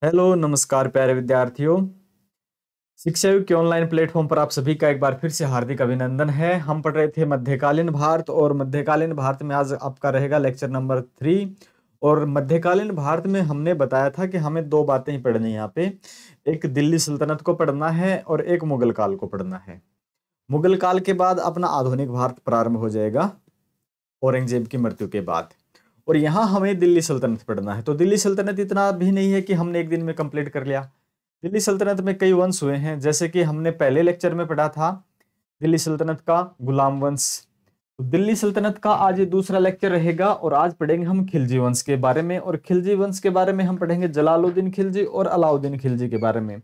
Hello नमस्कार प्यारे विद्यार्थियों। शिक्षा युग के ऑनलाइन प्लेटफॉर्म पर आप सभी का एक बार फिर से हार्दिक अभिनंदन है। हम पढ़ रहे थे मध्यकालीन भारत और मध्यकालीन भारत में आज आपका रहेगा लेक्चर नंबर 3। और मध्यकालीन भारत में हमने बताया था कि हमें दो बातें ही पढ़नी है यहाँ पे। एक दिल्ली सल्तनत को पढ़ना है और एक मुगल काल को पढ़ना है। मुगल काल के बाद अपना आधुनिक भारत प्रारंभ हो जाएगा औरंगजेब की मृत्यु के बाद। और यहाँ हमें दिल्ली सल्तनत पढ़ना है। तो दिल्ली सल्तनत इतना भी नहीं है कि हमने एक दिन में कंप्लीट कर लिया। दिल्ली सल्तनत में कई वंश हुए हैं, जैसे कि हमने पहले लेक्चर में पढ़ा था दिल्ली सल्तनत का गुलाम वंश। तो दिल्ली सल्तनत का आज ये दूसरा लेक्चर रहेगा और आज पढ़ेंगे हम खिलजी वंश के बारे में। और खिलजी वंश के बारे में हम पढ़ेंगे जलालुद्दीन खिलजी और अलाउद्दीन खिलजी के बारे में।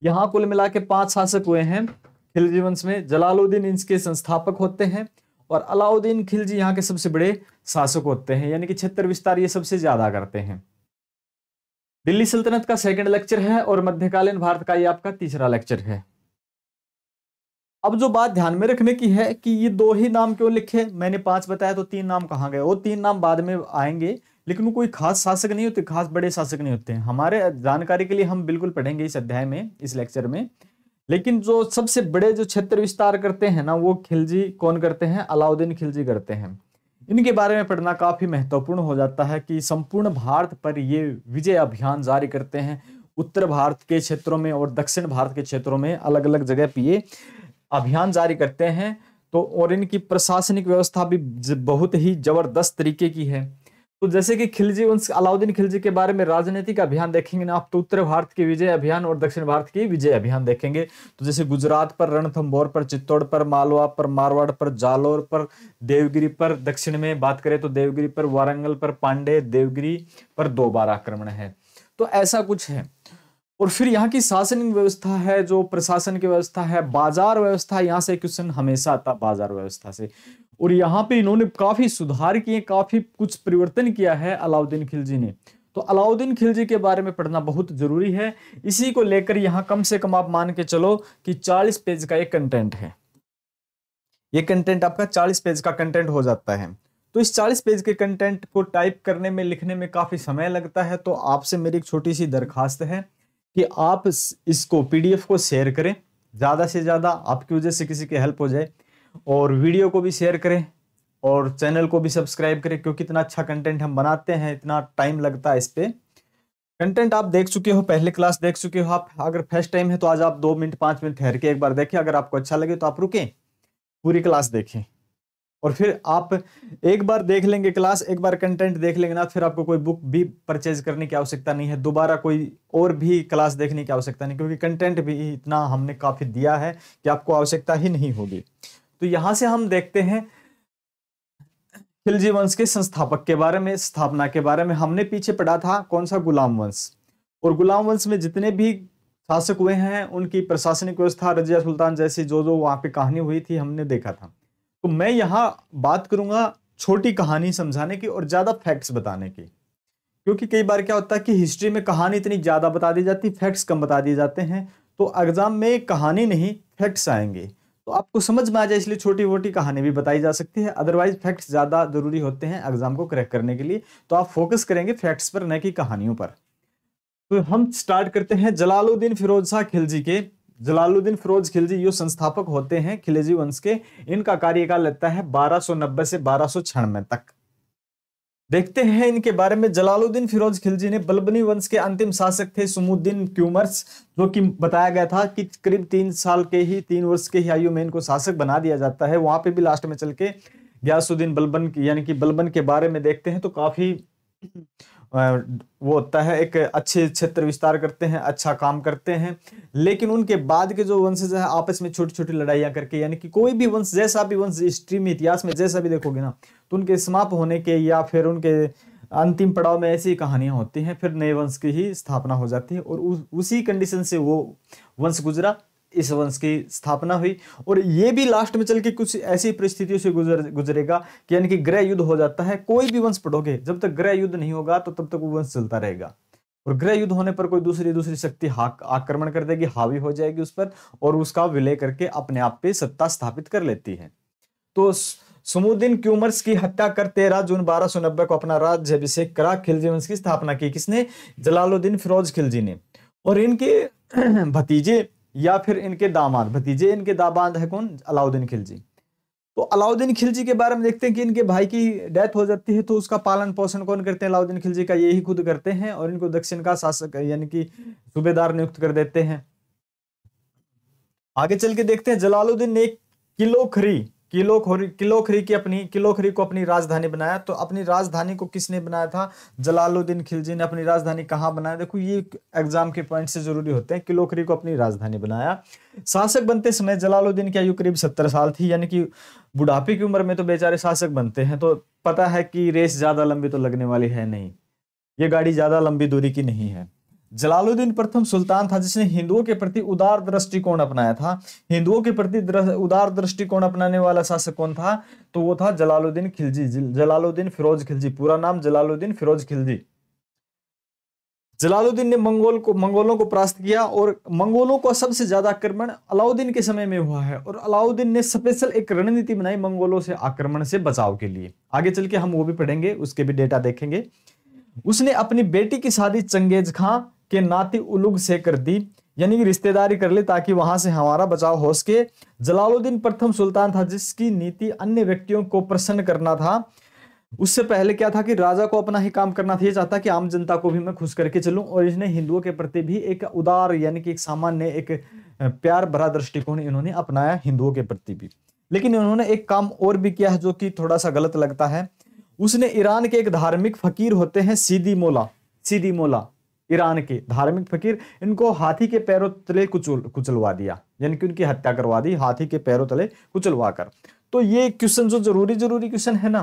यहाँ कुल मिला के 5 शासक हुए हैं खिलजी वंश में। जलालुद्दीन इसके संस्थापक होते हैं और अलाउद्दीन खिलजी यहाँ के सबसे बड़े शासक होते हैं, यानी कि क्षेत्र विस्तार ये सबसे ज्यादा करते हैं। दिल्ली सल्तनत का सेकंड लेक्चर है और मध्यकालीन भारत का ये आपका तीसरा लेक्चर है। अब जो बात ध्यान में रखने की है कि ये दो ही नाम क्यों लिखे, मैंने 5 बताया तो 3 नाम कहाँ गए। वो 3 नाम बाद में आएंगे, लेकिन वो कोई खास शासक नहीं होते, खास बड़े शासक नहीं होते हैं। हमारे जानकारी के लिए हम बिल्कुल पढ़ेंगे इस अध्याय में, इस लेक्चर में। लेकिन जो सबसे बड़े जो क्षेत्र विस्तार करते हैं ना, वो खिलजी कौन करते हैं? अलाउद्दीन खिलजी करते हैं। इनके बारे में पढ़ना काफी महत्वपूर्ण हो जाता है कि संपूर्ण भारत पर ये विजय अभियान जारी करते हैं। उत्तर भारत के क्षेत्रों में और दक्षिण भारत के क्षेत्रों में अलग अलग जगह पे ये अभियान जारी करते हैं। तो और इनकी प्रशासनिक व्यवस्था भी बहुत ही जबरदस्त तरीके की है। तो जैसे कि खिलजी वंश अलाउद्दीन खिलजी के बारे में राजनीतिक अभियान देखेंगे ना आप, तो उत्तर भारत के विजय अभियान और दक्षिण भारत के विजय अभियान देखेंगे। तो जैसे गुजरात पर रणथंभौर पर, चित्तौड़ पर, मालवा पर, मारवाड़ पर, जालोर पर, देवगिरी पर। दक्षिण में बात करें तो देवगिरी पर, वारंगल पर, पांडे, देवगिरी पर 2 बार आक्रमण है। तो ऐसा कुछ है। और फिर यहाँ की शासनिक व्यवस्था है, जो प्रशासन की व्यवस्था है, बाजार व्यवस्था, यहाँ से क्वेश्चन हमेशा आता बाजार व्यवस्था से। और यहाँ पे इन्होंने काफी सुधार किए, काफी कुछ परिवर्तन किया है अलाउद्दीन खिलजी ने। तो अलाउद्दीन खिलजी के बारे में पढ़ना बहुत जरूरी है। इसी को लेकर यहाँ कम से कम आप मान के चलो कि 40 पेज का एक कंटेंट है। ये कंटेंट आपका 40 पेज का कंटेंट हो जाता है। तो इस 40 पेज के कंटेंट को टाइप करने में, लिखने में काफी समय लगता है। तो आपसे मेरी एक छोटी सी दरखास्त है कि आप इसको पीडीएफ को शेयर करें, ज्यादा से ज्यादा, आपकी वजह से किसी की हेल्प हो जाए। और वीडियो को भी शेयर करें और चैनल को भी सब्सक्राइब करें, क्योंकि इतना अच्छा कंटेंट हम बनाते हैं, इतना टाइम लगता है इस पे। कंटेंट आप देख चुके हो, पहले क्लास देख चुके हो। आप अगर फर्स्ट टाइम है तो आज आप 2 मिनट 5 मिनट ठहर के एक बार देखें। अगर आपको अच्छा लगे तो आप रुकें, पूरी क्लास देखें। और फिर आप एक बार देख लेंगे क्लास, एक बार कंटेंट देख लेंगे ना, फिर आपको कोई बुक भी परचेज करने की आवश्यकता नहीं है, दोबारा कोई और भी क्लास देखने की आवश्यकता नहीं, क्योंकि कंटेंट भी इतना हमने काफी दिया है कि आपको आवश्यकता ही नहीं होगी। तो यहां से हम देखते हैं खिलजी वंश के संस्थापक के बारे में, स्थापना के बारे में। हमने पीछे पढ़ा था कौन सा? गुलाम वंश। और गुलाम वंश में जितने भी शासक हुए हैं, उनकी प्रशासनिक व्यवस्था, रजिया सुल्तान जैसी जो जो वहां पे कहानी हुई थी, हमने देखा था। तो मैं यहाँ बात करूंगा छोटी कहानी समझाने की और ज्यादा फैक्ट्स बताने की। क्योंकि कई बार क्या होता है कि हिस्ट्री में कहानी इतनी ज्यादा बता दी जाती, फैक्ट्स कम बता दिए जाते हैं। तो एग्जाम में कहानी नहीं फैक्ट्स आएंगे, तो आपको समझ में आ जाए, इसलिए छोटी मोटी कहानी भी बताई जा सकती है। अदरवाइज फैक्ट्स ज्यादा जरूरी होते हैं एग्जाम को क्रैक करने के लिए। तो आप फोकस करेंगे फैक्ट्स पर, न कि कहानियों पर। तो हम स्टार्ट करते हैं जलालुद्दीन फिरोज शाह खिलजी के। जलालुद्दीन फिरोज खिलजी ये संस्थापक होते हैं खिलजी वंश के। इनका कार्यकाल लगता है 1290 से 1296 तक। देखते हैं इनके बारे में। जलालुद्दीन फिरोज खिलजी ने बलबनी वंश के अंतिम शासक थे समुद्दीन क्यूमर्स, जो कि बताया गया था कि करीब 3 वर्ष के ही आयु में इनको शासक बना दिया जाता है। वहां पे भी लास्ट में चल के गयासुद्दीन बलबन यानी कि बलबन के बारे में देखते हैं, तो काफी वो होता है, एक अच्छे क्षेत्र विस्तार करते हैं, अच्छा काम करते हैं। लेकिन उनके बाद के जो वंशज है आपस में छोटी छोटी लड़ाइयां करके, यानी कि कोई भी वंश, जैसा भी वंश हिस्ट्री में, इतिहास में जैसा भी देखोगे ना, तो उनके समाप्त होने के या फिर उनके अंतिम पड़ाव में ऐसी कहानियां होती हैं। फिर नए वंश की ही स्थापना हो जाती है और उसी कंडीशन से वो वंश गुजरा, इस वंश की स्थापना हुई। और ये भी लास्ट में चल के कुछ ऐसी परिस्थितियों से गुजरेगा कि यानी कि गृह युद्ध हो जाता है। कोई भी वंश पढ़ोगे, जब तक गृह युद्ध नहीं होगा तो तब तक वो वंश चलता रहेगा। और गृह युद्ध होने पर कोई दूसरी शक्ति आक्रमण कर देगी, हावी हो जाएगी उस पर, और उसका विलय करके अपने आप पे सत्ता स्थापित कर लेती है। तो समुद्दीन क्यूमर्स की हत्या कर 13 जून 1290 को अपना राज्याभिषेक करा। खिलजी वंश की स्थापना की किसने? जलालुद्दीन फिरोज खिलजी ने। और इनके भतीजे या फिर इनके दामाद, भतीजे इनके दामाद है कौन? अलाउद्दीन खिलजी। तो अलाउद्दीन खिलजी के बारे में देखते हैं कि इनके भाई की डेथ हो जाती है तो उसका पालन पोषण कौन करते हैं? अलाउद्दीन खिलजी का यही खुद करते हैं और इनको दक्षिण का शासक यानी कि सूबेदार नियुक्त कर देते हैं। आगे चल के देखते हैं जलालुद्दीन ने किलोखरी को अपनी राजधानी बनाया। तो अपनी राजधानी को किसने बनाया था? जलालुद्दीन खिलजी ने अपनी राजधानी कहां बनाया? देखो ये एग्जाम के पॉइंट से जरूरी होते हैं। किलोखरी को अपनी राजधानी बनाया। शासक बनते समय जलालुद्दीन की आयु करीब 70 साल थी, यानी कि बुढ़ापे की उम्र में तो बेचारे शासक बनते हैं, तो पता है कि रेस ज्यादा लंबी तो लगने वाली है नहीं, ये गाड़ी ज्यादा लंबी दूरी की नहीं है। जलालुद्दीन प्रथम सुल्तान था जिसने हिंदुओं के प्रति उदार दृष्टिकोण अपनाया था। हिंदुओं के प्रति उदार दृष्टिकोण अपनाने वाला शासक कौन था? तो वो था जलालुद्दीन खिलजी, जलालुद्दीन फिरोज खिलजी। पूरा नाम जलालुद्दीन फिरोज खिलजी। जलालुद्दीन ने मंगोलों को परास्त किया और मंगोलों को सबसे ज्यादा आक्रमण अलाउद्दीन के समय में हुआ है और अलाउद्दीन ने स्पेशल एक रणनीति बनाई मंगोलों से आक्रमण से बचाव के लिए। आगे चल के हम वो भी पढ़ेंगे, उसके भी डेटा देखेंगे। उसने अपनी बेटी की शादी चंगेज खां के नाती उलुग से कर दी, यानी कि रिश्तेदारी कर ली ताकि वहां से हमारा बचाव हो सके। जलालुद्दीन प्रथम सुल्तान था जिसकी नीति अन्य व्यक्तियों को प्रसन्न करना था। उससे पहले क्या था कि राजा को अपना ही काम करना था, ये चाहता कि आम जनता को भी मैं खुश करके चलूं। और इसने हिंदुओं के प्रति भी एक उदार यानी कि एक सामान्य एक प्यार भरा दृष्टिकोण इन्होंने अपनाया हिंदुओं के प्रति भी। लेकिन इन्होंने एक काम और भी किया है जो कि थोड़ा सा गलत लगता है। उसने ईरान के एक धार्मिक फकीर होते हैं सीदी मोला, ईरान के धार्मिक फकीर, इनको हाथी के पैरों तले कुचलवा दिया, यानी कि उनकी हत्या करवा दी हाथी के पैरों तले कुचलवा कर। तो ये क्वेश्चन जो जरूरी क्वेश्चन है ना,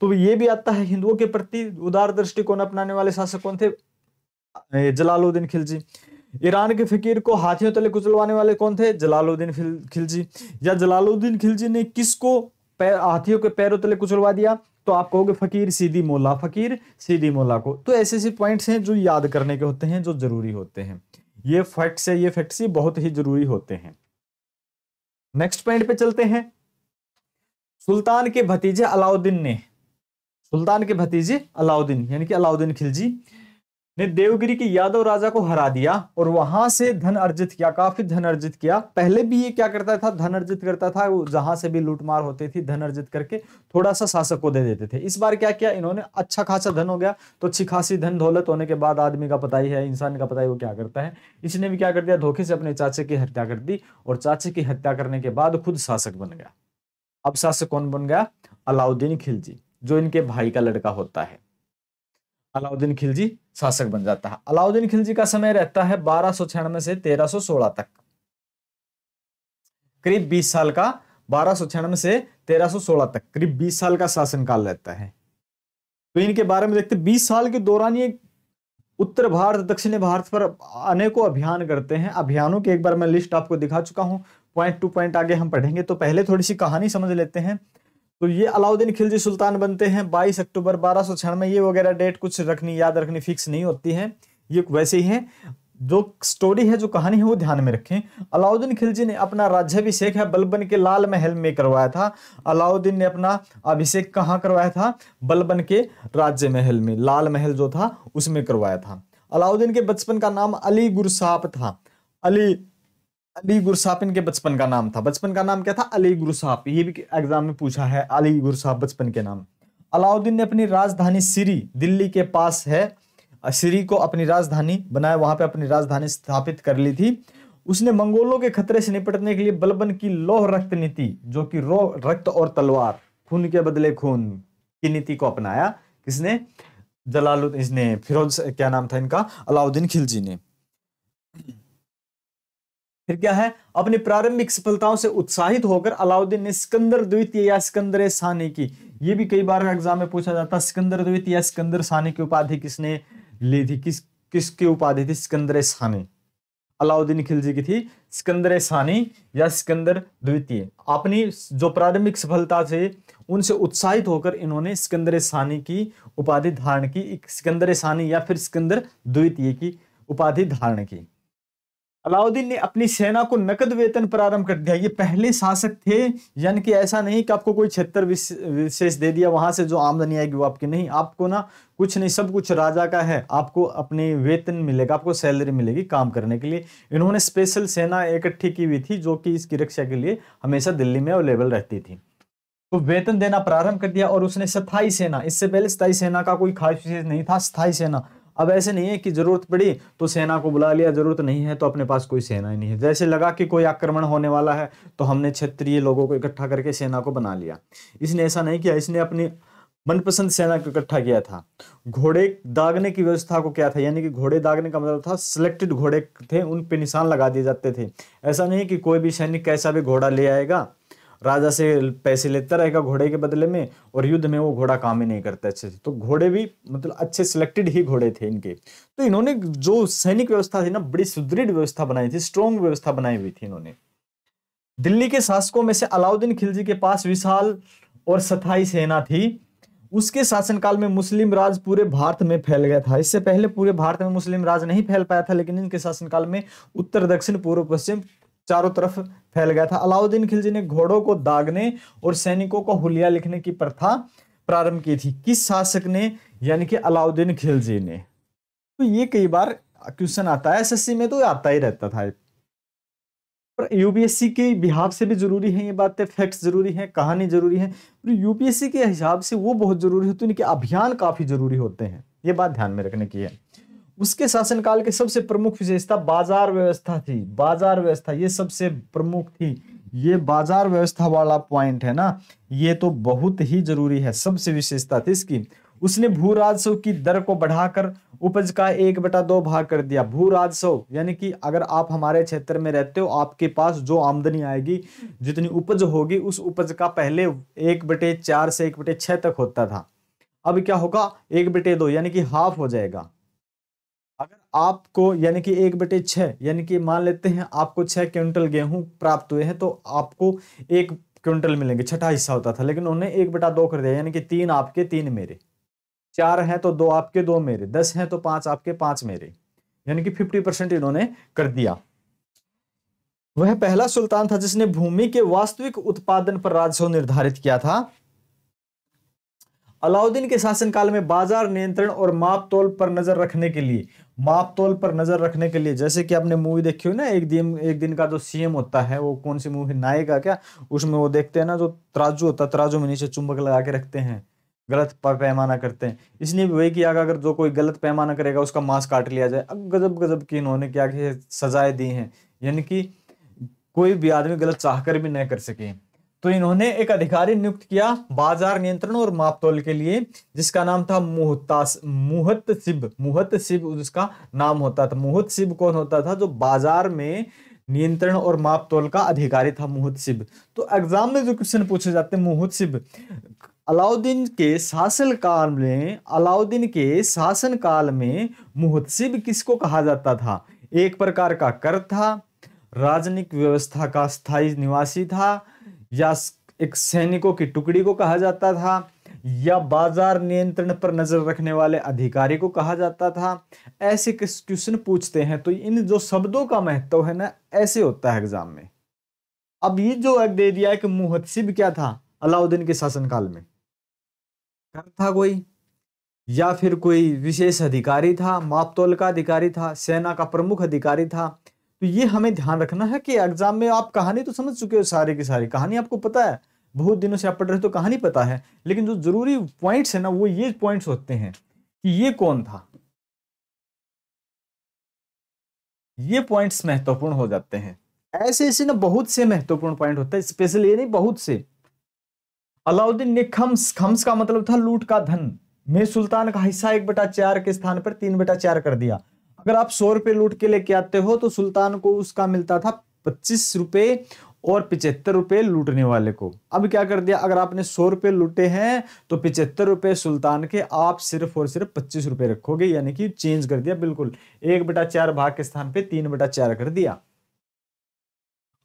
तो ये भी आता है हिंदुओं के प्रति उदार दृष्टिकोण अपनाने वाले शासक कौन थे? जलालुद्दीन खिलजी। ईरान के फकीर को हाथियों तले कुचलवाने वाले कौन थे? जलालुद्दीन खिलजी। या जलालुद्दीन खिलजी ने किसको हाथियों के पैरों तले कुचलवा दिया? तो आप कहोगे फकीर सीदी मोला को। तो ऐसे ऐसे पॉइंट्स हैं जो याद करने के होते हैं, जो जरूरी होते हैं। ये फैक्ट्स बहुत ही जरूरी होते हैं। नेक्स्ट पॉइंट पे चलते हैं। सुल्तान के भतीजे अलाउद्दीन यानी कि अलाउद्दीन खिलजी ने देवगिरी के यादव राजा को हरा दिया और वहां से धन अर्जित किया, काफी धन अर्जित किया। पहले भी ये क्या करता था? धन अर्जित करता था, जहां से भी लूटमार होती थी धन अर्जित करके थोड़ा सा शासक को दे देते थे। इस बार क्या किया इन्होंने? अच्छा खासा धन हो गया, तो अच्छी खासी धन दौलत होने के बाद आदमी का पता ही है, इंसान का पता ही वो क्या करता है। इसने भी क्या कर दिया? धोखे से अपने चाचे की हत्या कर दी और चाचे की हत्या करने के बाद खुद शासक बन गया। अब शासक कौन बन गया? अलाउद्दीन खिलजी, जो इनके भाई का लड़का होता है। अलाउद्दीन खिलजी शासक बन जाता है। अलाउद्दीन खिलजी का समय रहता है 1296 से 1316 तक, करीब 20 साल का। 1296 से 1316 तक करीब 20 साल का शासनकाल रहता है। तो इनके बारे में देखते हैं। 20 साल के दौरान ये उत्तर भारत दक्षिणी भारत पर अनेकों अभियान करते हैं। अभियानों की एक बार मैं लिस्ट आपको दिखा चुका हूं, पॉइंट टू पॉइंट आगे हम पढ़ेंगे। तो पहले थोड़ी सी कहानी समझ लेते हैं। तो ये अलाउद्दीन खिलजी सुल्तान बनते हैं 22 अक्टूबर 1296। ये वगैरह डेट कुछ याद रखनी फिक्स नहीं होती है, ये वैसे ही है। जो स्टोरी है, जो कहानी है, वो ध्यान में रखें। अलाउद्दीन खिलजी ने अपना राज्याभिषेक है बलबन के लाल महल में करवाया था। अलाउद्दीन ने अपना अभिषेक कहाँ करवाया था? बलबन के राज्य महल में, लाल महल जो था उसमें करवाया था। अलाउद्दीन के बचपन का नाम अली गुरसाप था। अली गुरसाप इनके बचपन का नाम था। बचपन का नाम क्या था? अली गुरसाप। ये भी एग्जाम में पूछा है, अली गुरसाप बचपन के नाम। अलाउद्दीन ने अपनी राजधानी सिरी, दिल्ली के पास है, सिरी को अपनी राजधानी बनाया, वहां पे अपनी राजधानी स्थापित कर ली थी। उसने मंगोलों के खतरे से निपटने के लिए बलबन की लौह रक्त नीति, जो कि रक्त और तलवार, खून के बदले खून की नीति को अपनाया। किसने? इसने फिरोज, क्या नाम था इनका? अलाउद्दीन खिलजी ने। फिर क्या है? अपनी प्रारंभिक सफलताओं से उत्साहित होकर अलाउद्दीन ने सिकंदर द्वितीय या सिकंदर सानी की, ये भी कई बार एग्जाम में पूछा जाता, सिकंदर द्वितीय या सिकंदर सानी की उपाधि किसने ली थी? किसकी उपाधि थी सिकंदर सानी? अलाउद्दीन खिलजी की थी सिकंदर सानी या सिकंदर द्वितीय। अपनी जो प्रारंभिक सफलता से उनसे उत्साहित होकर इन्होंने सिकंदर सानी की उपाधि धारण की, सिकंदर सानी या फिर सिकंदर द्वितीय की उपाधि धारण की। अलाउद्दीन ने अपनी सेना को नकद वेतन प्रारंभ कर दिया। ये पहले शासक थे, यानी कि ऐसा नहीं कि आपको कोई क्षेत्र विशेष दे दिया, वहां से जो आमदनी आएगी वो आपकी नहीं, आपको ना कुछ नहीं, सब कुछ राजा का है। आपको अपनी वेतन मिलेगा, आपको सैलरी मिलेगी काम करने के लिए। इन्होंने स्पेशल सेना इकट्ठी की हुई थी जो कि इसकी रक्षा के लिए हमेशा दिल्ली में अवेलेबल रहती थी। तो वेतन देना प्रारंभ कर दिया। और उसने स्थायी सेना, इससे पहले स्थायी सेना का कोई खास विशेष नहीं था, स्थायी सेना। अब ऐसे नहीं है कि जरूरत पड़ी तो सेना को बुला लिया, जरूरत नहीं है तो अपने पास कोई सेना ही नहीं है। जैसे लगा कि कोई आक्रमण होने वाला है तो हमने क्षेत्रीय लोगों को इकट्ठा करके सेना को बना लिया। इसने ऐसा नहीं किया, इसने अपनी मनपसंद सेना को इकट्ठा किया था। घोड़े दागने की व्यवस्था को क्या था, यानी कि घोड़े दागने का मतलब था सिलेक्टेड घोड़े थे, उन पे निशान लगा दिए जाते थे। ऐसा नहीं कि कोई भी सैनिक कैसा भी घोड़ा ले आएगा, राजा से पैसे लेता रहेगा घोड़े के बदले में, और युद्ध में वो घोड़ा काम ही नहीं करता अच्छे से। तो घोड़े भी मतलब अच्छे सिलेक्टेड ही घोड़े थे इनके। तो इन्होंने जो सैनिक व्यवस्था थी ना, बड़ी सुदृढ़ व्यवस्था बनाई थी, स्ट्रॉन्ग व्यवस्था बनाई हुई थी इन्होंने। दिल्ली के शासकों में से अलाउद्दीन खिलजी के पास विशाल और स्थायी सेना थी। उसके शासनकाल में मुस्लिम राज पूरे भारत में फैल गया था। इससे पहले पूरे भारत में मुस्लिम राज नहीं फैल पाया था, लेकिन इनके शासनकाल में उत्तर दक्षिण पूर्व पश्चिम चारों तरफ फैल गया था। अलाउद्दीन खिलजी ने घोड़ों को दागने और सैनिकों को हुलिया लिखने की प्रथा प्रारंभ की थी। किस शासक ने, यानी कि अलाउद्दीन खिलजी ने। तो ये कई बार क्वेश्चन आता है एसएससी में, तो आता ही रहता था। पर यूपीएससी के बिहाफ से भी जरूरी है ये बातें, फैक्ट्स जरूरी है, कहानी जरूरी है। पर यूपीएससी के हिसाब से वो बहुत जरूरी होते हैं, इनके अभियान काफी जरूरी होते हैं, ये बात ध्यान में रखने की है। उसके शासनकाल के सबसे प्रमुख विशेषता बाजार व्यवस्था थी। बाजार व्यवस्था ये सबसे प्रमुख थी। ये बाजार व्यवस्था वाला पॉइंट है ना, ये तो बहुत ही जरूरी है, सबसे विशेषता थी इसकी। उसने भू राजस्व की दर को बढ़ाकर उपज का 1/2 भाग कर दिया। भू राजस्व यानी कि अगर आप हमारे क्षेत्र में रहते हो, आपके पास जो आमदनी आएगी, जितनी उपज होगी, उस उपज का पहले 1/4 से 1/6 तक होता था। अब क्या होगा, 1/2 यानी कि हाफ हो जाएगा। अगर आपको यानी कि 1/6 यानी कि मान लेते हैं आपको 6 क्विंटल गेहूं प्राप्त हुए हैं, तो आपको 1 क्विंटल मिलेंगे, छठा हिस्सा होता था। लेकिन उन्होंने 1/2 कर दिया, यानी कि 3 आपके 3 मेरे, 4 हैं तो 2 आपके 2 मेरे, 10 हैं तो 5 आपके 5 मेरे, यानी कि 50% इन्होंने कर दिया। वह पहला सुल्तान था जिसने भूमि के वास्तविक उत्पादन पर राजस्व निर्धारित किया था। अलाउद्दीन के शासनकाल में बाजार नियंत्रण और माप तोल पर नजर रखने के लिए, माप तोल पर नजर रखने के लिए, जैसे कि आपने मूवी देखी हो ना, एक दिन का जो सीएम होता है, वो कौन सी मूवी, नायिका क्या, उसमें वो देखते हैं ना, जो तराजू होता है, तराजू में नीचे चुंबक लगा के रखते हैं, गलत पैमाना करते हैं। इसने भी वही किया, अगर जो कोई गलत पैमाना करेगा उसका मांस काट लिया जाए। अब गजब गजब की इन्होंने क्या सजाएं दी हैं, यानी कि कोई भी आदमी गलत चाहकर भी नहीं कर सके। तो इन्होंने एक अधिकारी नियुक्त किया बाजार नियंत्रण और मापतोल के लिए, जिसका नाम था मुहतसिब। मुहतसिब उसका नाम होता था। मुहतसिब कौन होता था, जो बाजार में नियंत्रण और मापतोल का अधिकारी था, मुहतसिब। तो एग्जाम में जो क्वेश्चन पूछे जाते हैं, मुहतसिब अलाउद्दीन के शासनकाल में मुहतसिब किसको कहा जाता था? एक प्रकार का कर था, राजनीतिक व्यवस्था का स्थायी निवासी था, या एक सैनिकों की टुकड़ी को कहा जाता था, या बाजार नियंत्रण पर नजर रखने वाले अधिकारी को कहा जाता था। ऐसे क्वेश्चन पूछते हैं, तो इन जो शब्दों का महत्व है ना, ऐसे होता है एग्जाम में। अब ये जो दे दिया है कि मुहतसिब क्या था अलाउद्दीन के शासनकाल में, कर था कोई, या फिर कोई विशेष अधिकारी था, मापतोल का अधिकारी था, सेना का प्रमुख अधिकारी था। तो ये हमें ध्यान रखना है कि एग्जाम में आप कहानी तो समझ चुके हो, सारी की सारी कहानी आपको पता है, बहुत दिनों से आप पढ़ रहे हो तो कहानी पता है। लेकिन जो जरूरी पॉइंट्स है ना, वो ये पॉइंट्स होते हैं कि ये कौन था, ये पॉइंट्स महत्वपूर्ण हो जाते हैं। ऐसे ऐसे ना बहुत से महत्वपूर्ण पॉइंट होते हैं, स्पेशल ये नहीं, बहुत से। अलाउद्दीन ने खम्स का मतलब था लूट का धन, में सुल्तान का हिस्सा 1/4 के स्थान पर 3/4 कर दिया। अगर आप 100 रुपए लूट के लेके आते हो तो सुल्तान को उसका मिलता था 25 रुपए और 75 रुपए लूटने वाले को। अब क्या कर दिया, अगर आपने 100 रुपए लूटे हैं तो 75 रुपए सुल्तान के, आप सिर्फ और सिर्फ 25 रुपए रखोगे, यानी कि चेंज कर दिया बिल्कुल। 1/4 भाग के स्थान पे 3/4 कर दिया।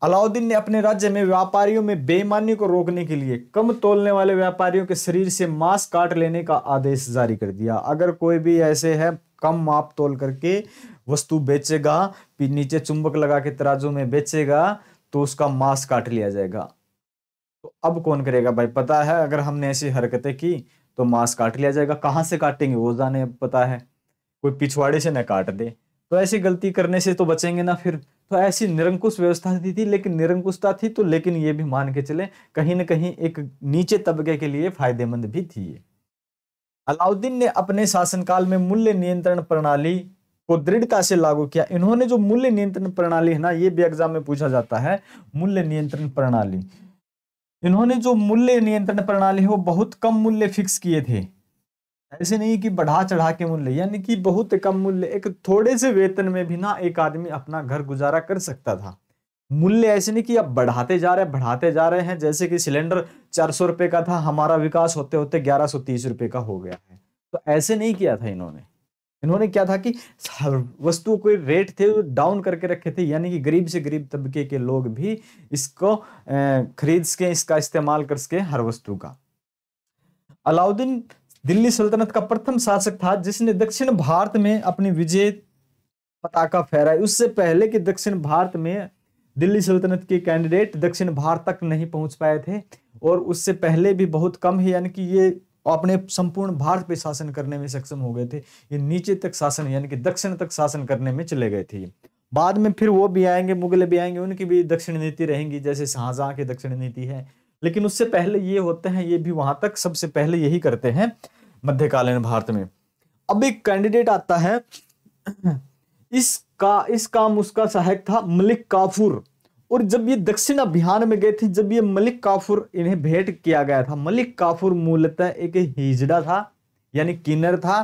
अलाउद्दीन ने अपने राज्य में व्यापारियों में बेईमानी को रोकने के लिए कम तोलने वाले व्यापारियों के शरीर से मांस काट लेने का आदेश जारी कर दिया। अगर कोई भी ऐसे है कम माप तोल करके वस्तु बेचेगा, फिर नीचे चुंबक लगा के तराजू में बेचेगा तो उसका मांस काट लिया जाएगा। तो अब कौन करेगा भाई? पता है अगर हमने ऐसी हरकतें की तो मांस काट लिया जाएगा। कहां से काटेंगे वो जाने, पता है, कोई पिछवाड़े से न काट दे। तो ऐसी गलती करने से तो बचेंगे ना फिर। तो ऐसी निरंकुश व्यवस्था थी, लेकिन निरंकुशता थी तो, लेकिन ये भी मान के चले कहीं ना कहीं एक नीचे तबके के लिए फायदेमंद भी थी ये। अलाउद्दीन ने अपने शासनकाल में मूल्य नियंत्रण प्रणाली को दृढ़ता से लागू किया। इन्होंने जो मूल्य नियंत्रण प्रणाली है ना, ये भी एग्जाम में पूछा जाता है, मूल्य नियंत्रण प्रणाली। इन्होंने जो मूल्य नियंत्रण प्रणाली है वो बहुत कम मूल्य फिक्स किए थे। ऐसे नहीं कि बढ़ा चढ़ा के मूल्य, यानी कि बहुत कम मूल्य, एक थोड़े से वेतन में भी ना एक आदमी अपना घर गुजारा कर सकता था। मूल्य ऐसे नहीं कि अब बढ़ाते जा रहे हैं। जैसे कि सिलेंडर 400 रुपए का था, हमारा विकास होते होते 1130 रुपए का हो गया है। तो ऐसे नहीं किया था इन्होंने क्या था कि वस्तु के रेट थे वो डाउन करके रखे थे, यानी कि गरीब से गरीब तबके के लोग भी इसको खरीद के इसका इस्तेमाल कर सके हर वस्तु का। अलाउद्दीन दिल्ली सल्तनत का प्रथम शासक था जिसने दक्षिण भारत में अपनी विजय पताका फहराई। उससे पहले कि दक्षिण भारत में दिल्ली सल्तनत के कैंडिडेट दक्षिण भारत तक नहीं पहुंच पाए थे, और उससे पहले भी बहुत कम है, यानी कि ये अपने संपूर्ण भारत पे शासन करने में सक्षम हो गए थे। ये नीचे तक शासन यानी कि दक्षिण तक शासन करने में चले गए थे। बाद में फिर वो भी आएंगे, मुगल भी आएंगे, उनकी भी दक्षिण नीति रहेंगी जैसे शाहजहां की दक्षिण नीति है। लेकिन उससे पहले ये होते हैं, ये भी वहां तक सबसे पहले यही करते हैं मध्यकालीन भारत में। अब एक कैंडिडेट आता है, इस काम उसका सहायक था मलिक काफूर। और जब ये दक्षिण अभियान में गए थे, जब ये मलिक काफूर इन्हें भेंट किया गया था। मलिक काफूर मूलतः एक हिजड़ा था, यानी किन्नर था,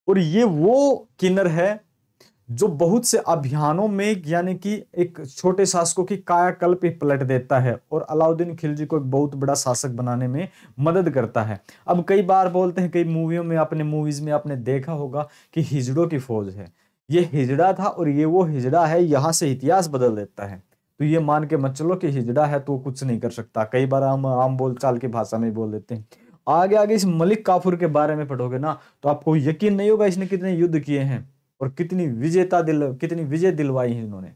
और ये वो किन्नर है जो बहुत से अभियानों में यानी कि एक छोटे शासकों की कायाकल्प ही पलट देता है और अलाउद्दीन खिलजी को एक बहुत बड़ा शासक बनाने में मदद करता है। अब कई बार बोलते हैं, कई मूवियों में, अपने मूवीज में आपने देखा होगा कि हिजड़ों की फौज है। ये हिजड़ा था और ये वो हिजड़ा है, यहां से इतिहास बदल देता है। तो ये मान के मत चलो कि हिजड़ा है तो कुछ नहीं कर सकता। कई बार हम आम बोलचाल की भाषा में बोल देते हैं। आगे आगे इस मलिक काफूर के बारे में पढ़ोगे ना तो आपको यकीन नहीं होगा इसने कितने युद्ध किए हैं और कितनी विजय दिलवाई है इन्होंने।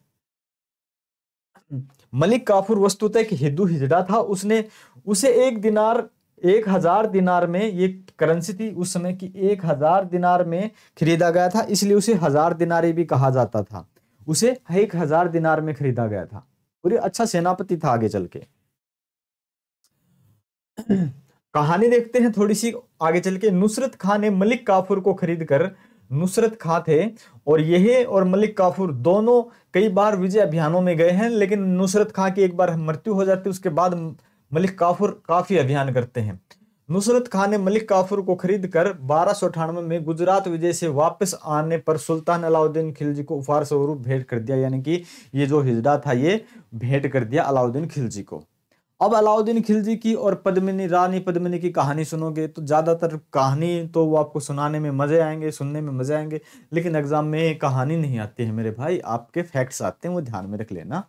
मलिक काफूर वस्तुतः एक हिंदू हिजड़ा था। उसे 1000 दिनार में, ये करेंसी थी उस समय की, 1000 दिनार में खरीदा गया था, इसलिए उसे 1000 दिनारी भी कहा जाता था। उसे 1000 दिनार में खरीदा गया था और ये अच्छा सेनापति था आगे चल के। कहानी देखते हैं थोड़ी सी आगे चल के। नुसरत खां ने मलिक काफूर को खरीद कर, नुसरत खां थे और यह और मलिक काफूर दोनों कई बार विजय अभियानों में गए हैं, लेकिन नुसरत खां की एक बार मृत्यु हो जाती है, उसके बाद मलिक काफूर काफी अभियान करते हैं। नुसरत खां ने मलिक काफूर को खरीदकर 1298 में गुजरात विजय से वापस आने पर सुल्तान अलाउद्दीन खिलजी को उपहार स्वरूप भेंट कर दिया, यानी कि ये जो हिजड़ा था ये भेंट कर दिया अलाउद्दीन खिलजी को। अब अलाउद्दीन खिलजी की और रानी पद्मिनी की कहानी सुनोगे तो ज्यादातर कहानी तो वो आपको सुनाने में मजे आएंगे, सुनने में मजे आएंगे, लेकिन एग्जाम में कहानी नहीं आती है मेरे भाई, आपके फैक्ट्स आते हैं, वो ध्यान में रख लेना।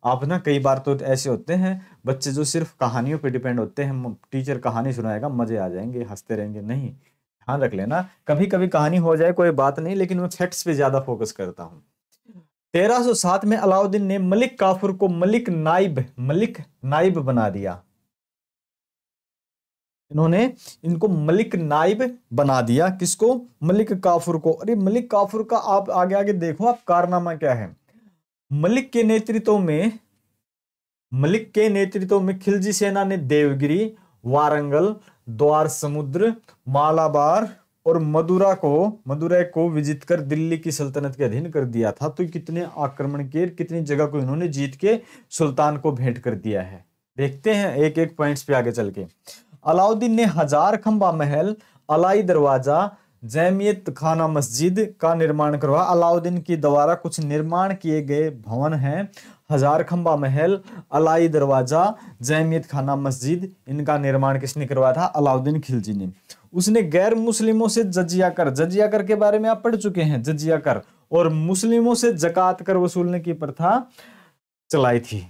आप ना कई बार तो ऐसे होते हैं बच्चे जो सिर्फ कहानियों पे डिपेंड होते हैं, टीचर कहानी सुनाएगा मजे आ जाएंगे, हंसते रहेंगे, नहीं, ध्यान रख लेना। कभी कभी कहानी हो जाए कोई बात नहीं, लेकिन मैं फैक्ट्स पे ज्यादा फोकस करता हूँ। 1307 में अलाउद्दीन ने मलिक काफूर को मलिक नाइब बना दिया। इन्होंने इनको मलिक नाइब बना दिया। किसको? मलिक काफूर को। अरे मलिक काफूर का आप आगे देखो, आप कारनामा क्या है। मलिक के नेतृत्व में खिलजी सेना ने देवगिरी, वारंगल, द्वार समुद्र, मालाबार और मदुरै को विजित कर दिल्ली की सल्तनत के अधीन कर दिया था। तो कितने आक्रमण किए, कितनी जगह को इन्होंने जीत के सुल्तान को भेंट कर दिया है। देखते हैं एक एक पॉइंट्स पे आगे चल के। अलाउद्दीन ने 1000 खंबा महल, अलाई दरवाजा, जैमियत खाना मस्जिद का निर्माण करवाया। अलाउद्दीन के द्वारा कुछ निर्माण किए गए भवन हैं 1000 खंबा महल, अलाई दरवाजा, जैमियत खाना मस्जिद, इनका निर्माण किसने करवाया था? अलाउद्दीन खिलजी ने। उसने गैर मुस्लिमों से जजिया कर के बारे में आप पढ़ चुके हैं, जजिया कर, और मुस्लिमों से जकात कर वसूलने की प्रथा चलाई थी।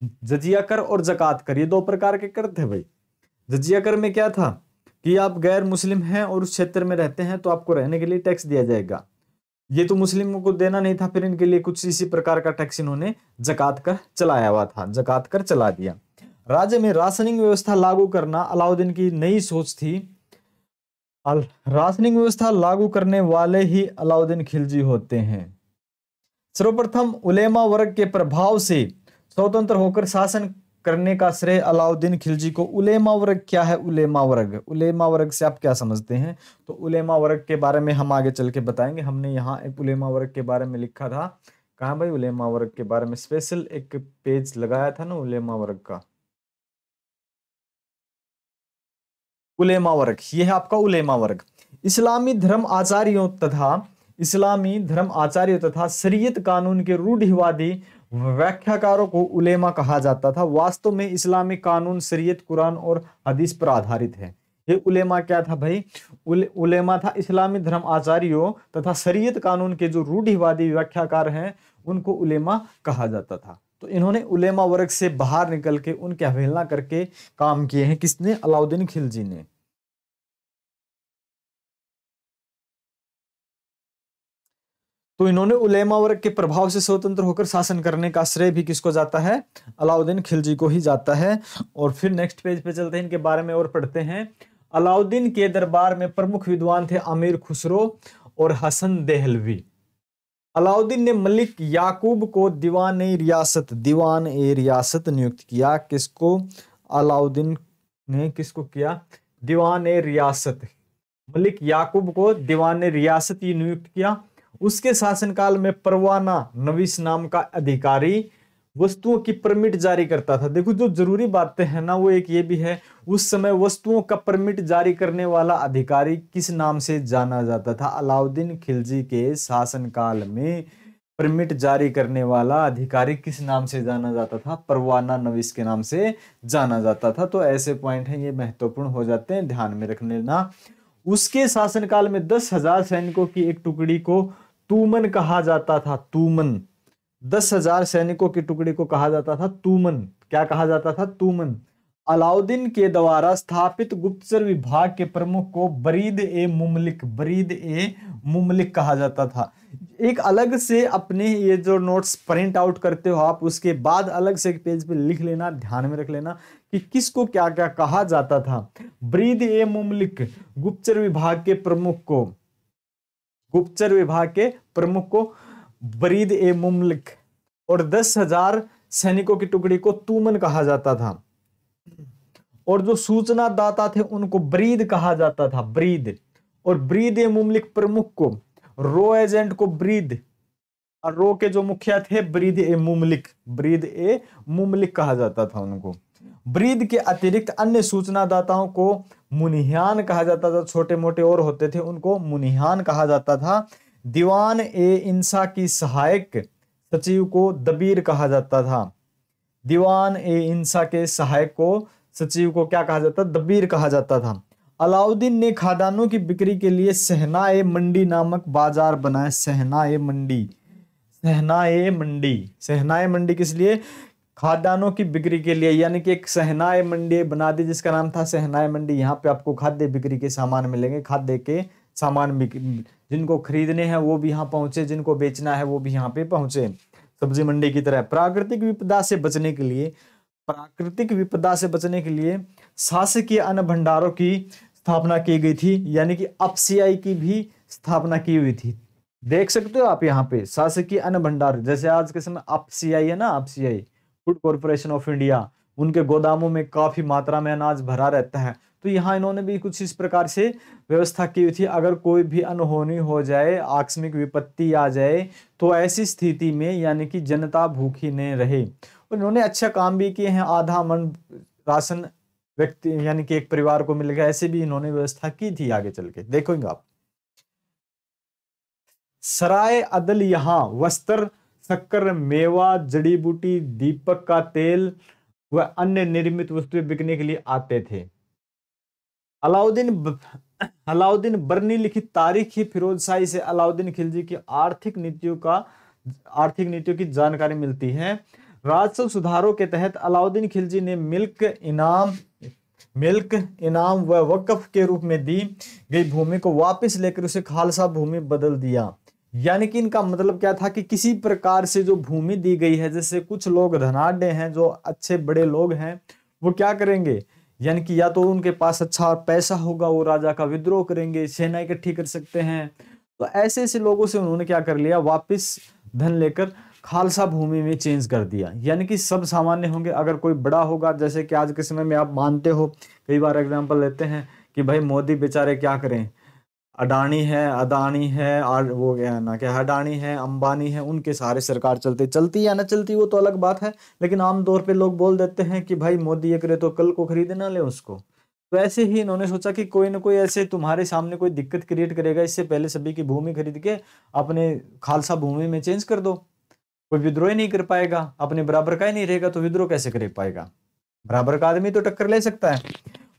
जजिया कर और जकात कर ये दो प्रकार के कर थे भाई। जजिया कर में क्या था कि आप गैर मुस्लिम हैं और उस क्षेत्र में रहते हैं तो आपको रहने के लिए टैक्स दिया जाएगा। ये तो मुस्लिमों को देना नहीं था, फिर इनके लिए कुछ इसी प्रकार का टैक्स इन्होंने जकात कर चलाया हुआ था, जकात कर चला दिया। राज्य में राशनिंग व्यवस्था लागू करना अलाउद्दीन की नई सोच थी। राशनिंग व्यवस्था लागू करने वाले ही अलाउद्दीन खिलजी होते हैं। सर्वप्रथम उलेमा वर्ग के प्रभाव से स्वतंत्र होकर शासन करने का श्रेय अलाउद्दीन खिलजी को। उलेमा वर्ग क्या है? उलेमा वर्ग, उलेमा वर्ग से आप क्या समझते हैं? तो उलेमा वर्ग के बारे में हम आगे चल के बताएंगे। हमने यहाँ एक उलेमा वर्ग के बारे में लिखा था। कहाँ भाई? उलेमा वर्ग के बारे में स्पेशल एक पेज लगाया था ना उलेमा वर्ग का। उलेमा वर्ग, ये है आपका उलेमा वर्ग। इस्लामी धर्म आचार्यों तथा शरीयत कानून के रूढ़िवादी व्याख्याकारों को उलेमा कहा जाता था। वास्तव में इस्लामी कानून, शरीयत, कुरान और हदीस पर आधारित है। ये उलेमा क्या था भाई? उलेमा था इस्लामी धर्म आचार्यों तथा शरीयत कानून के जो रूढ़िवादी व्याख्याकार हैं उनको उलेमा कहा जाता था। तो इन्होंने उलेमा वर्ग से बाहर निकल के उनकी अवहेलना करके काम किए हैं। किसने? अलाउद्दीन खिलजी ने। तो इन्होंने उलेमा वर्ग के प्रभाव से स्वतंत्र होकर शासन करने का श्रेय भी किसको जाता है? अलाउद्दीन खिलजी को ही जाता है। और फिर नेक्स्ट पेज पे चलते हैं, इनके बारे में और पढ़ते हैं। अलाउद्दीन के दरबार में प्रमुख विद्वान थे अमीर खुसरो और हसन देहलवी। अलाउद्दीन ने मलिक याकूब को दीवान ए रियासत नियुक्त किया। किसको? अलाउद्दीन ने किसको किया? दीवान ए रियासत, मलिक याकूब को दीवान ए रियासत नियुक्त किया। उसके शासनकाल में परवाना नवीस नाम का अधिकारी वस्तुओं की परमिट जारी करता था। देखो जो जरूरी बातें हैं ना, वो एक ये भी है, उस समय वस्तुओं का परमिट जारी करने वाला अधिकारी किस नाम से जाना जाता था? अलाउद्दीन खिलजी के शासनकाल में परमिट जारी करने वाला अधिकारी किस नाम से जाना जाता था? परवाना नवीस के नाम से जाना जाता था। तो ऐसे पॉइंट हैं, ये महत्वपूर्ण हो जाते हैं, ध्यान में रख लेना। उसके शासनकाल में 10,000 सैनिकों की एक टुकड़ी को तूमन कहा जाता था। तूमन, 10,000 सैनिकों की टुकड़ी को कहा जाता था तूमन। क्या कहा जाता था? तूमन। अलाउद्दीन के द्वारा स्थापित गुप्तचर विभाग के प्रमुख को बरीद ए मुमलिक कहा जाता था। एक अलग से अपने ये जो नोट्स प्रिंट आउट करते हो आप, उसके बाद अलग से एक पेज पे लिख लेना, ध्यान में रख लेना कि किसको क्या क्या कहा जाता था। बरीद ए मुमलिक गुप्तचर विभाग के प्रमुख को बरीद ए मुमलिक, और 10,000 सैनिकों की टुकड़ी को तूमन कहा जाता था। और जो सूचना दाता थे उनको बरीद कहा जाता था, बरीद। और बरीद ए मुमलिक प्रमुख को, रो एजेंट को बरीद, और रो के जो मुखिया थे बरीद ए मुमलिक कहा जाता था उनको। बरीद के अतिरिक्त अन्य सूचना दाताओं को मुनिहान कहा जाता था। छोटे मोटे और होते थे, उनको मुनिहान कहा जाता था। दीवान ए इंसा की सहायक सचिव को दबीर कहा जाता था। दीवान ए इंसा के सहायक को, सचिव को क्या कहा जाता? दबीर कहा जाता था। अलाउद्दीन ने खादानों की बिक्री के लिए सहना-ए मंडी नामक बाजार बनाया। सहना-ए मंडी किस लिए? खाद्यान्नों की बिक्री के लिए, यानी कि एक सहनाए मंडी बना दी जिसका नाम था सहनाए मंडी। यहाँ पे आपको खाद्य बिक्री के सामान मिलेंगे, खाद्य के सामान जिनको खरीदने हैं वो भी यहाँ पहुंचे, जिनको बेचना है वो भी यहाँ पे पहुंचे, सब्जी मंडी की तरह। प्राकृतिक विपदा से बचने के लिए शासकीय अन्न भंडारों की स्थापना की गई थी, यानी कि अफसीआई की भी स्थापना की हुई थी। देख सकते हो आप यहाँ पे शासकीय अन्न भंडार, जैसे आज के समय अफसीआई है ना, अफसीआई फूड कॉर्पोरेशन ऑफ इंडिया, उनके गोदामों में काफी मात्रा में अनाज भरा रहता है। तो यहाँ इन्होंने भी कुछ इस प्रकार से व्यवस्था की हुई थी। अगर कोई भी अनहोनी हो जाए, आकस्मिक विपत्ति आ जाए, तो ऐसी स्थिति में यानी कि जनता भूखी न रहे। और इन्होंने अच्छा काम भी किए हैं। आधा मन राशन व्यक्ति यानी कि एक परिवार को मिल गया, ऐसे भी इन्होंने व्यवस्था की थी। आगे चल के देखोगे आप। सराय अदल यहाँ वस्त्र, शक्कर, मेवा, जड़ी बूटी, दीपक का तेल व अन्य निर्मित वस्तुएं बिकने के लिए आते थे। अलाउद्दीन बर्नी लिखित तारीख फिरोजशाही से अलाउद्दीन खिलजी की आर्थिक नीतियों की जानकारी मिलती है। राजस्व सुधारों के तहत अलाउद्दीन खिलजी ने मिल्क इनाम मिल्क इनाम व वक्फ के रूप में दी गई भूमि को वापस लेकर उसे खालसा भूमि बदल दिया। यानी कि इनका मतलब क्या था कि किसी प्रकार से जो भूमि दी गई है, जैसे कुछ लोग धनाढ्य हैं, जो अच्छे बड़े लोग हैं, वो क्या करेंगे, यानी कि या तो उनके पास अच्छा पैसा होगा, वो राजा का विद्रोह करेंगे, सेना इकट्ठी कर सकते हैं। तो ऐसे ऐसे लोगों से उन्होंने क्या कर लिया, वापस धन लेकर खालसा भूमि में चेंज कर दिया। यानी कि सब सामान्य होंगे, अगर कोई बड़ा होगा, जैसे कि आज के समय में आप मानते हो, कई बार एग्जांपल लेते हैं कि भाई मोदी बेचारे क्या करें, अडानी है, अदानी है, और वो क्या ना क्या अडानी है, अंबानी है, उनके सारे सरकार चलती या ना चलती वो तो अलग बात है, लेकिन आमतौर पे लोग बोल देते हैं कि भाई मोदी ये करे तो कल को खरीदे ना ले उसको। तो ऐसे ही इन्होंने सोचा कि कोई ना कोई ऐसे तुम्हारे सामने कोई दिक्कत क्रिएट करेगा, इससे पहले सभी की भूमि खरीद के अपने खालसा भूमि में चेंज कर दो। कोई विद्रोह ही नहीं कर पाएगा, अपने बराबर का ही नहीं रहेगा तो विद्रोह कैसे कर पाएगा, बराबर का आदमी तो टक्कर ले सकता है।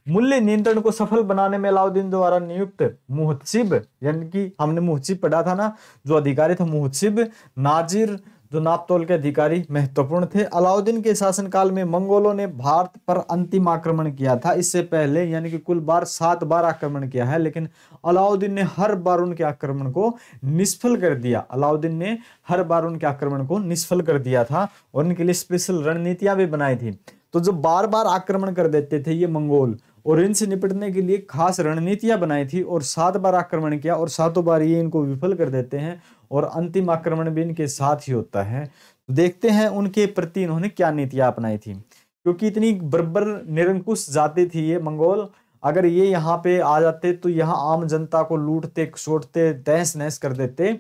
मूल्य नियंत्रण को सफल बनाने में अलाउद्दीन द्वारा नियुक्त मुहत्सिब, यानी कि हमने मुहत्सिब पढ़ा था ना, जो अधिकारी थे मुहत्सिब, नाजिर जो नापतोल के अधिकारी महत्वपूर्ण थे। अलाउद्दीन के शासनकाल में मंगोलों ने भारत पर अंतिम आक्रमण किया था। इससे पहले यानी कि कुल 7 बार आक्रमण किया है, लेकिन अलाउद्दीन ने हर बार उनके आक्रमण को निष्फल कर दिया। अलाउद्दीन ने हर बार उनके आक्रमण को निष्फल कर दिया था और उनके लिए स्पेशल रणनीतियां भी बनाई थी। तो जो बार बार आक्रमण कर देते थे ये मंगोल, और इनसे निपटने के लिए खास रणनीतियां बनाई थी, और 7 बार आक्रमण किया और 7 बार ये इनको विफल कर देते हैं, और अंतिम आक्रमण भी इनके साथ ही होता है। तो देखते हैं उनके प्रति इन्होंने क्या नीतियां अपनाई थी, क्योंकि इतनी बर्बर निरंकुश जाति थी ये मंगोल। अगर ये यहाँ पे आ जाते तो यहाँ आम जनता को लूटते सोटते तहस नहस कर देते।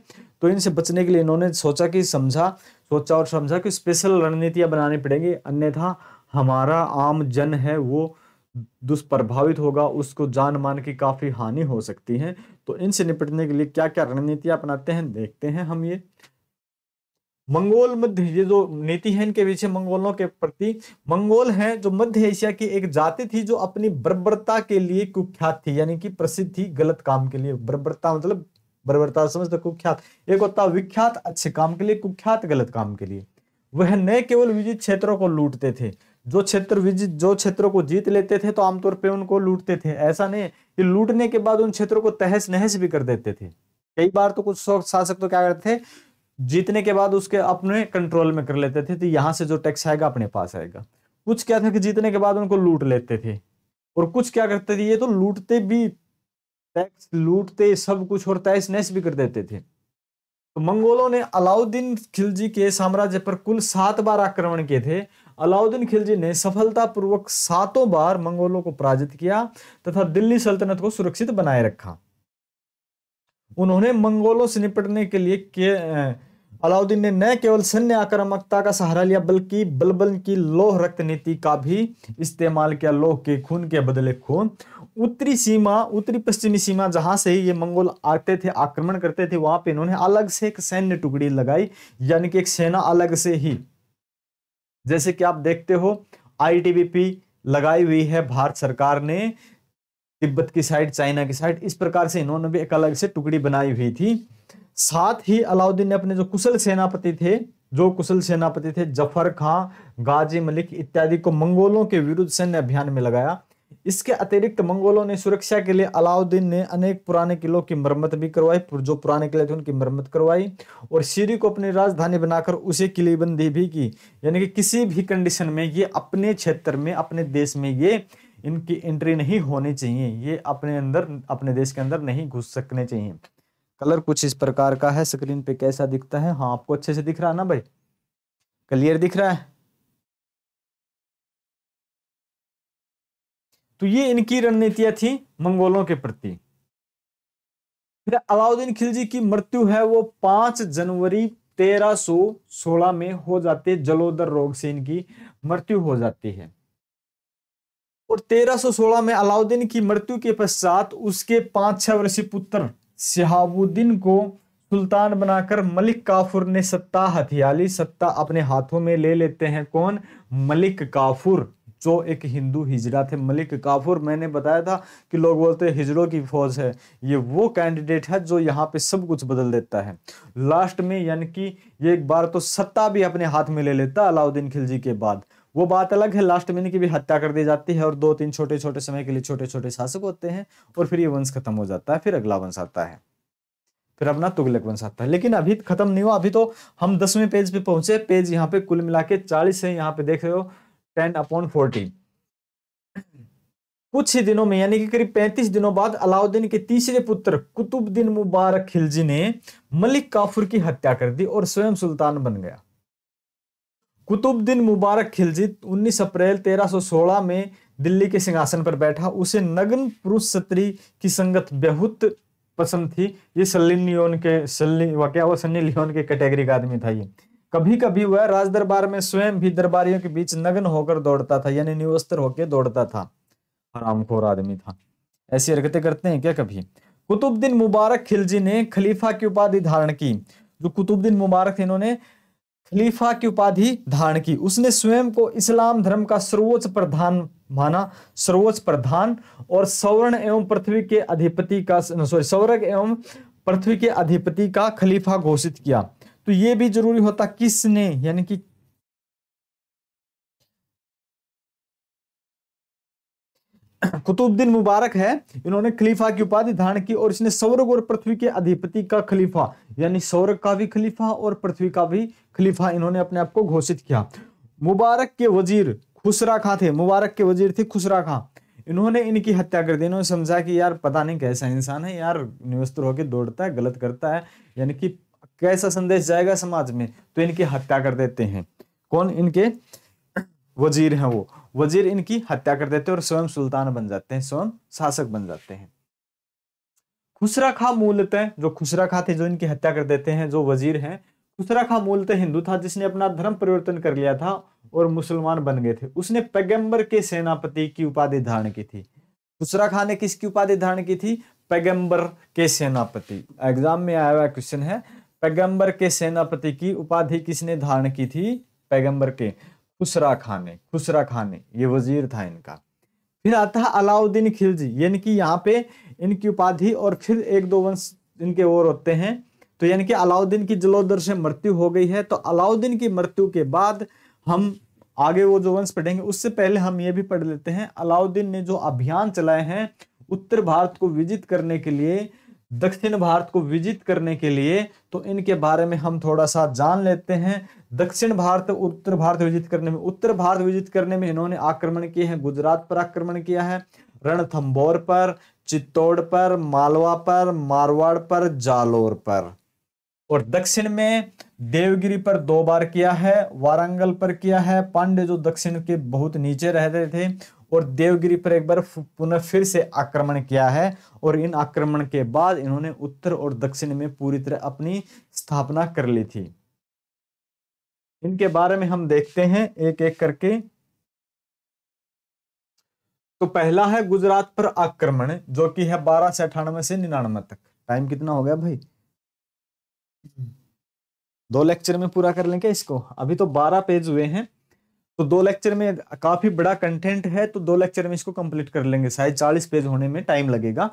तो इनसे बचने के लिए इन्होंने सोचा और समझा कि स्पेशल रणनीतियां बनानी पड़ेंगी, अन्यथा हमारा आम जन है वो दुष्प्रभावित होगा, उसको जान मान की काफी हानि हो सकती है। तो इनसे निपटने के लिए क्या क्या रणनीतियां अपनाते हैं देखते हैं हम। ये मंगोल मध्य, ये जो नीति है इनके पीछे मंगोलों के प्रति, मंगोल हैं जो मध्य एशिया की एक जाति थी जो अपनी बर्बरता के लिए कुख्यात थी, यानी कि प्रसिद्ध थी गलत काम के लिए। बर्बरता मतलब बर्बरता समझते, कुख्यात एक होता विख्यात अच्छे काम के लिए, कुख्यात गलत काम के लिए। वह न केवल विजित क्षेत्रों को लूटते थे, जो क्षेत्रों को जीत लेते थे तो आमतौर पे उनको लूटते थे। ऐसा नहीं कि लूटने के बाद उन क्षेत्रों को तहस नहस भी कर देते थे। कई बार तो कुछ शासक तो क्या करते थे, जीतने के बाद उसके अपने कंट्रोल में कर लेते थे, तो यहां से जो टैक्स आएगा अपने पास आएगा। कुछ क्या था कि जीतने के बाद उनको लूट लेते थे, और कुछ क्या करते थे, ये तो लूटते भी, टैक्स लूटते सब कुछ और तहस नहस भी कर देते थे। तो मंगोलों ने अलाउद्दीन खिलजी के साम्राज्य पर कुल 7 बार आक्रमण किए थे। अलाउद्दीन खिलजी ने सफलतापूर्वक 7 बार मंगोलों को पराजित किया तथा दिल्ली सल्तनत को सुरक्षित बनाए रखा। उन्होंने मंगोलों से निपटने के लिए अलाउद्दीन ने न केवल सैन्य आक्रामकता का सहारा लिया, बल्कि बलबन की लौह रक्त नीति का भी इस्तेमाल किया। लौह के खून के बदले खून। उत्तरी पश्चिमी सीमा जहां से ये मंगोल आते थे, आक्रमण करते थे, वहां पे इन्होंने अलग से एक सैन्य टुकड़ी लगाई, यानी कि एक सेना अलग से ही। जैसे कि आप देखते हो आईटीबीपी लगाई हुई है भारत सरकार ने, तिब्बत की साइड, चाइना की साइड, इस प्रकार से इन्होंने भी एक अलग से टुकड़ी बनाई हुई थी। साथ ही अलाउद्दीन ने अपने जो कुशल सेनापति थे जफर खां, गाजी मलिक इत्यादि को मंगोलों के विरुद्ध सैन्य अभियान में लगाया। इसके अतिरिक्त मंगोलों ने सुरक्षा के लिए अलाउद्दीन ने अनेक पुराने किलों की मरम्मत भी करवाई, जो पुराने किले थे उनकी मरम्मत करवाई, और सीरी को अपनी राजधानी बनाकर उसे किलेबंदी भी की। यानी कि किसी भी कंडीशन में ये अपने क्षेत्र में, अपने देश में ये इनकी एंट्री नहीं होनी चाहिए, ये अपने देश के अंदर नहीं घुस सकने चाहिए। कलर कुछ इस प्रकार का है, स्क्रीन पे कैसा दिखता है, हाँ आपको अच्छे से दिख रहा है ना भाई, क्लियर दिख रहा है। तो ये इनकी रणनीतियां थी मंगोलों के प्रति। फिर अलाउद्दीन खिलजी की मृत्यु है वो 5 जनवरी 1316 में हो जाती है, जलोदर रोग से इनकी मृत्यु हो जाती है। और 1316 में अलाउद्दीन की मृत्यु के पश्चात उसके 5-6 वर्षीय पुत्र शहाबुद्दीन को सुल्तान बनाकर मलिक काफूर ने सत्ता हथिया ली। सत्ता अपने हाथों में ले लेते हैं कौन, मलिक काफूर, जो एक हिंदू हिजड़ा थे। मलिक काफूर, मैंने बताया था कि लोग बोलते हैं हिजड़ों की फौज है, ये वो कैंडिडेट है जो यहाँ पे सब कुछ बदल देता है लास्ट में, यानी कि ये एक बार तो सत्ता भी अपने हाथ में ले लेता अलाउद्दीन खिलजी के बाद। वो बात अलग है, लास्ट में इनकी भी हत्या कर दी जाती है और 2-3 छोटे छोटे समय के लिए छोटे छोटे शासक होते हैं और फिर ये वंश खत्म हो जाता है, फिर अगला वंश आता है, फिर अपना तुगलक वंश आता है। लेकिन अभी खत्म नहीं हुआ, अभी तो हम 10वें पेज पे पहुंचे। पेज यहाँ पे कुल मिला के 40 है, यहाँ पे देख रहे हो 10/40। कुछ ही दिनों में यानी कि करीब 35 दिनों बाद अलाउद्दीन के तीसरे पुत्र कुतुबुद्दीन मुबारक खिलजी ने मलिक काफूर की हत्या कर दी और स्वयं सुल्तान बन गया। कुतुबुद्दीन मुबारक खिलजी 19 अप्रैल 1316 में दिल्ली के सिंहासन पर बैठा। उसे नग्न पुरुष स्त्री की संगत बहुत पसंद थी। ये सन्नी लियोन के कैटेगरी का आदमी था। ये कभी कभी वह राज दरबार में स्वयं भी दरबारियों के बीच नग्न होकर दौड़ता था, यानी निवस्त्र होकर दौड़ता था। हरामखोर आदमी था। ऐसी हरकतें करते हैं क्या कभी? कुतुबुद्दीन मुबारक खिलजी ने खलीफा की उपाधि धारण की। जो कुतुबुद्दीन मुबारक थे, इन्होंने खलीफा की उपाधि धारण की। उसने स्वयं को इस्लाम धर्म का सर्वोच्च प्रधान माना, सर्वोच्च प्रधान, और स्वर्ग एवं पृथ्वी के अधिपति का खलीफा घोषित किया। तो ये भी जरूरी होता किसने, यानी कि कुतुबुद्दीन मुबारक है, इन्होंने खलीफा की उपाधि धारण की और इसने स्वर्ग और पृथ्वी के अधिपति का खलीफा, यानी स्वर्ग का भी खलीफा और पृथ्वी का भी खलीफा इन्होंने अपने आप को घोषित किया। मुबारक के वजीर खुसरा खां थे, मुबारक के वजीर थे खुसरा खां। इन्होंने इनकी हत्या कर दी। इन्होंने समझा कि यार पता नहीं कैसा इंसान है यार, निवस्त्र होकर दौड़ता है, गलत करता है, यानी कि कैसा संदेश जाएगा समाज में, तो इनकी हत्या कर देते हैं। कौन? इनके वजीर हैं, वो वजीर इनकी हत्या कर देते हैं और स्वयं सुल्तान बन जाते हैं, स्वयं शासक बन जाते हैं। खुसरा खां मूलतः, जो खुसरा खां थे जो इनकी हत्या कर देते हैं, जो वजीर हैं, खुसरा खां मूलतः हिंदू था जिसने अपना धर्म परिवर्तन कर लिया था और मुसलमान बन गए थे। उसने पैगंबर के सेनापति की उपाधि धारण की थी। खुसरा खां ने किसकी उपाधि धारण की थी? पैगंबर के सेनापति। एग्जाम में आया हुआ क्वेश्चन है, पैगंबर के सेनापति की उपाधि किसने धारण की थी? पैगंबर के खुसरा खां ने, ये वजीर था इनका। फिर आता है अलाउद्दीन खिलजी, यानी कि यहाँ पे इनकी उपाधि और फिर 1-2 वंश इनके और होते हैं। तो यानी कि अलाउद्दीन की जलोदर से मृत्यु हो गई है। तो अलाउद्दीन की मृत्यु के बाद हम आगे वो जो वंश पढ़ेंगे, उससे पहले हम ये भी पढ़ लेते हैं अलाउद्दीन ने जो अभियान चलाए हैं उत्तर भारत को विजित करने के लिए, दक्षिण भारत को विजित करने के लिए, तो इनके बारे में हम थोड़ा सा जान लेते हैं। दक्षिण भारत, उत्तर भारत विजित करने में, उत्तर भारत विजित करने में इन्होंने आक्रमण किए हैं। गुजरात पर आक्रमण किया है, रणथंभौर पर, चित्तौड़ पर, मालवा पर, मारवाड़ पर, जालोर पर। और दक्षिण में देवगिरी पर 2 बार किया है, वारंगल पर किया है, पांड्य जो दक्षिण के बहुत नीचे रहते थे, और देवगिरी पर एक बार पुनः फिर से आक्रमण किया है। और इन आक्रमण के बाद इन्होंने उत्तर और दक्षिण में पूरी तरह अपनी स्थापना कर ली थी। इनके बारे में हम देखते हैं एक एक करके। तो पहला है गुजरात पर आक्रमण, जो कि है 12 से 98 से 99 तक। टाइम कितना हो गया भाई? 2 लेक्चर में पूरा कर लेंगे इसको। अभी तो 12 पेज हुए हैं, तो 2 लेक्चर में काफी बड़ा कंटेंट है, तो 2 लेक्चर में इसको कंप्लीट कर लेंगे। शायद 40 पेज होने में टाइम लगेगा।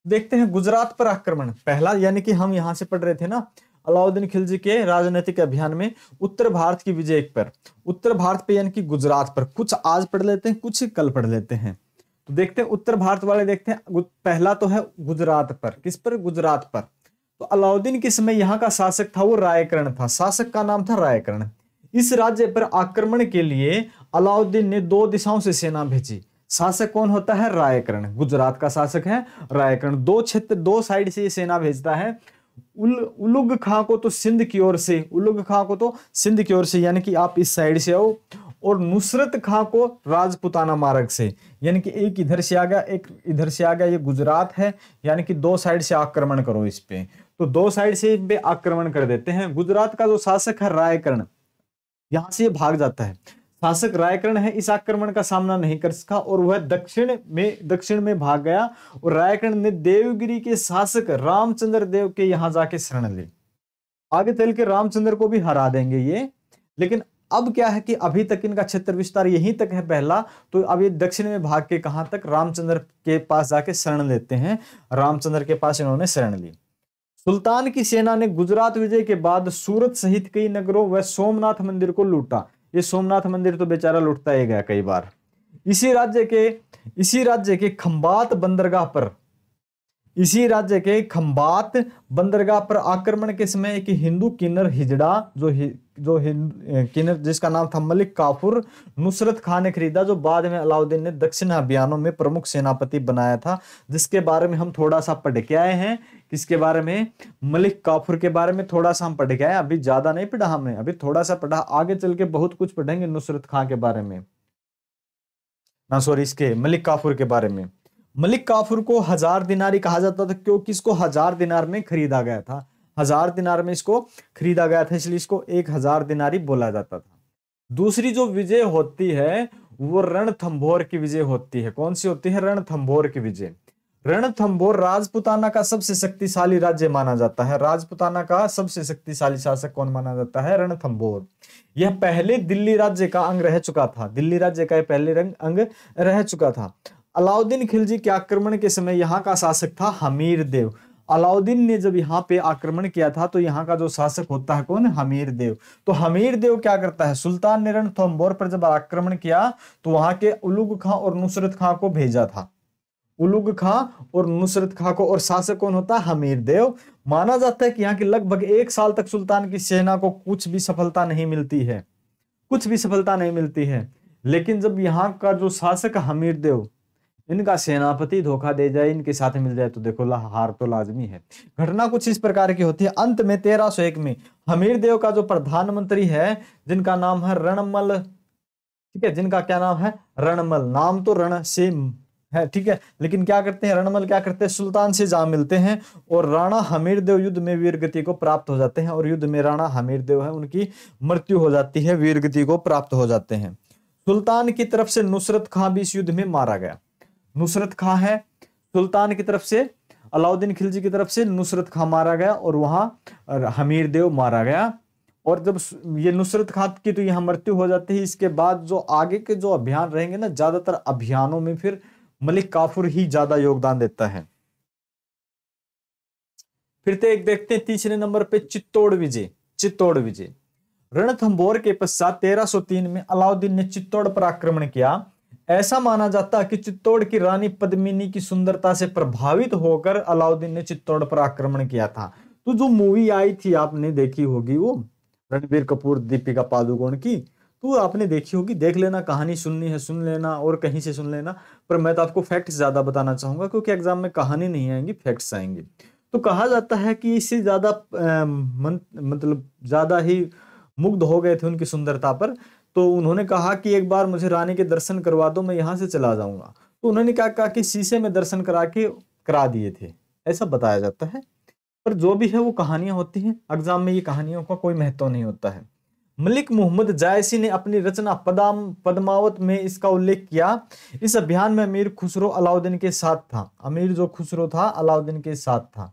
देखते हैं गुजरात पर आक्रमण पहला, यानी कि हम यहां से पढ़ रहे थे ना अलाउद्दीन खिलजी के राजनीतिक अभियान में उत्तर भारत की विजय पर, उत्तर भारत पे यानी कि गुजरात पर। कुछ आज पढ़ लेते हैं, कुछ कल पढ़ लेते हैं। तो देखते हैं उत्तर भारत वाले, देखते हैं। पहला तो है गुजरात पर। किस पर? गुजरात पर। तो अलाउद्दीन के समय यहाँ का शासक था वो रायकर्ण था, शासक का नाम था रायकर्ण। इस राज्य पर आक्रमण के लिए अलाउद्दीन ने 2 दिशाओं से सेना भेजी। शासक कौन होता है? रायकर्ण। गुजरात का शासक है रायकर्ण। 2 साइड से ये सेना भेजता है। उलुग खां को तो सिंध की ओर से, उलुग खां को तो सिंध की ओर से, यानी कि आप इस साइड से आओ, और नुसरत खां को राजपुताना मार्ग से, यानी कि एक इधर से आ गया, एक इधर से आ गया। ये गुजरात है, यानी कि 2 साइड से आक्रमण करो इस पे। तो 2 साइड से इन पे आक्रमण कर देते हैं। गुजरात का जो शासक है रायकर्ण, यहां से ये भाग जाता है। शासक रायकर्ण है, इस आक्रमण का सामना नहीं कर सका और वह दक्षिण में भाग गया। और रायकर्ण ने देवगिरी के शासक रामचंद्र देव के यहां जाके शरण ली। आगे चल के रामचंद्र को भी हरा देंगे ये। लेकिन अब क्या है कि अभी तक इनका क्षेत्र विस्तार यहीं तक है पहला। तो अब ये दक्षिण में भाग के कहां तक? रामचंद्र के पास जाके शरण लेते हैं। रामचंद्र के पास इन्होंने शरण ली। सुल्तान की सेना ने गुजरात विजय के बाद सूरत सहित कई नगरों व सोमनाथ मंदिर को लूटा। ये सोमनाथ मंदिर तो बेचारा लुटता ही गया कई बार। इसी राज्य के खंबात बंदरगाह पर आक्रमण के समय एक हिंदू किन्नर हिजड़ा किन्नर जिसका नाम था मलिक काफूर, नुसरत खान ने खरीदा, जो बाद में अलाउद्दीन ने दक्षिण अभियानों में प्रमुख सेनापति बनाया था, जिसके बारे में हम थोड़ा सा पढ़ के आए हैं। किसके बारे में? मलिक काफूर के बारे में थोड़ा सा हम पढ़ के आए, अभी ज्यादा नहीं पढ़ा हमने, अभी थोड़ा सा पढ़ा, आगे चल के बहुत कुछ पढ़ेंगे नुसरत खान के बारे में, ना सॉरी इसके मलिक काफूर के बारे में। मलिक काफूर को 1000 दिनारी कहा जाता था क्योंकि इसको 1000 दिनार में खरीदा गया था, 1000 दिनार में इसको खरीदा गया था, इसलिए इसको 1000 दिनारी बोला जाता था। दूसरी जो विजय होती है वो रणथंभौर की विजय होती है। कौन सी होती है? रणथंभौर की विजय। रणथंभौर राजपुताना का सबसे शक्तिशाली राज्य माना जाता है। राजपुताना का सबसे शक्तिशाली शासक कौन माना जाता है? रणथंभौर। यह पहले दिल्ली राज्य का अंग रह चुका था, दिल्ली राज्य का पहले अंग रह चुका था। अलाउद्दीन खिलजी के आक्रमण के समय यहाँ का शासक था हमीर देव। अलाउद्दीन ने जब यहाँ पे आक्रमण किया था तो यहाँ का जो शासक होता है कौन? हमीर देव। तो हमीर देव क्या करता है? सुल्तान ने रणथंभौर पर जब आक्रमण किया तो वहां के उलुग खां और नुसरत खां को भेजा था, उलुग खां और नुसरत खां को, और शासक कौन होता है? हमीर देव। माना जाता है कि यहाँ की लगभग 1 साल तक सुल्तान की सेना को कुछ भी सफलता नहीं मिलती है, कुछ भी सफलता नहीं मिलती है। लेकिन जब यहाँ का जो शासक हमीर देव, इनका सेनापति धोखा दे जाए, इनके साथ मिल जाए, तो देखो हार तो लाजमी है। घटना कुछ इस प्रकार की होती है। अंत में 1301 में हमीर देव का जो प्रधानमंत्री है, जिनका नाम है रणमल, ठीक है, जिनका क्या नाम है? रणमल। नाम तो रण से है, ठीक है, लेकिन क्या करते हैं? रणमल क्या करते हैं? सुल्तान से जा मिलते हैं और राणा हमीर देव युद्ध में वीरगति को प्राप्त हो जाते हैं, और युद्ध में राणा हमीर देव है उनकी मृत्यु हो जाती है, वीरगति को प्राप्त हो जाते हैं। सुल्तान की तरफ से नुसरत खां भी इस युद्ध में मारा गया। नुसरत खां है सुल्तान की तरफ से, अलाउद्दीन खिलजी की तरफ से नुसरत खां मारा गया और वहां हमीर देव मारा गया। और जब ये नुसरत खां की तो यहां मृत्यु हो जाती है, इसके बाद जो आगे के जो अभियान रहेंगे ना, ज्यादातर अभियानों में फिर मलिक काफूर ही ज्यादा योगदान देता है। फिर तो एक देखते हैं तीसरे नंबर पे चित्तौड़ विजय। चित्तौड़ विजय रणथंभौर के पश्चात 1303 में अलाउद्दीन ने चित्तौड़ पर आक्रमण किया। ऐसा माना जाता है कि चित्तौड़ की रानी पद्मिनी की सुंदरता से प्रभावित होकर अलाउद्दीन ने चित्तौड़ पर आक्रमण किया था। तो जो मूवी आई थी आपने देखी होगी, वो रणबीर कपूर दीपिका पादुकोण की, तो आपने देखी होगी, देख लेना, कहानी सुननी है सुन लेना और कहीं से सुन लेना, पर मैं तो आपको फैक्ट्स ज्यादा बताना चाहूंगा क्योंकि एग्जाम में कहानी नहीं आएंगी, फैक्ट्स आएंगे। तो कहा जाता है कि इससे ज्यादा मतलब ज्यादा ही मुग्ध हो गए थे उनकी सुंदरता पर, तो उन्होंने कहा कि एक बार मुझे रानी के दर्शन करवा दो, मैं यहां से चला जाऊंगा। तो उन्होंने क्या कहा कि शीशे में दर्शन करा दिए थे, ऐसा बताया जाता है। पर जो भी है वो कहानियां होती हैं, एग्जाम में ये कहानियों का कोई महत्व नहीं होता है। मलिक मोहम्मद जायसी ने अपनी रचना पद्मावत में इसका उल्लेख किया। इस अभियान में अमीर खुसरो अलाउद्दीन के साथ था। अमीर जो खुसरो था अलाउद्दीन के साथ था।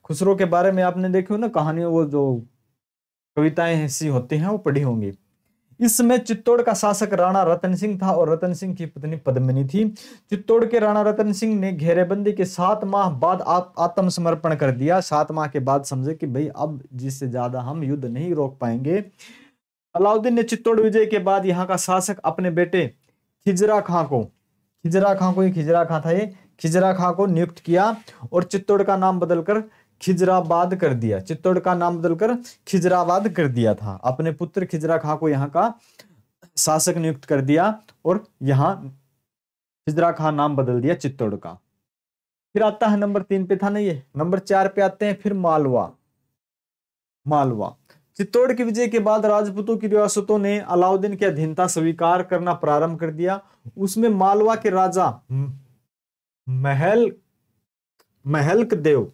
खुसरो के बारे में आपने देखी हो ना कहानी, वो जो कविताएं ऐसी होती हैं वो पढ़ी होंगी। इस समय चित्तौड़ का शासक राणा रतन सिंह था और रतन सिंह की पत्नी पद्मिनी थी। चित्तौड़ के राणा रतन सिंह ने घेरेबंदी के 7 माह बाद आत्मसमर्पण कर दिया। 7 माह के बाद समझे कि भाई अब जिससे ज्यादा हम युद्ध नहीं रोक पाएंगे। अलाउद्दीन ने चित्तौड़ विजय के बाद यहाँ का शासक अपने बेटे खिजरा खां को नियुक्त किया और चित्तौड़ का नाम बदलकर खिजराबाद कर दिया। चित्तौड़ का नाम बदलकर खिजराबाद कर दिया था। अपने पुत्र खिजरा खां को यहाँ का शासक नियुक्त कर दिया और यहाँ खिजरा खां नाम बदल दिया चित्तौड़ का। फिर आता है नंबर 3 पे था ना ये, नंबर 4 पे आते हैं फिर मालवा। चित्तौड़ की विजय के बाद राजपूतों की रियासतों ने अलाउद्दीन की अधीनता स्वीकार करना प्रारंभ कर दिया। उसमें मालवा के राजा महल्क देव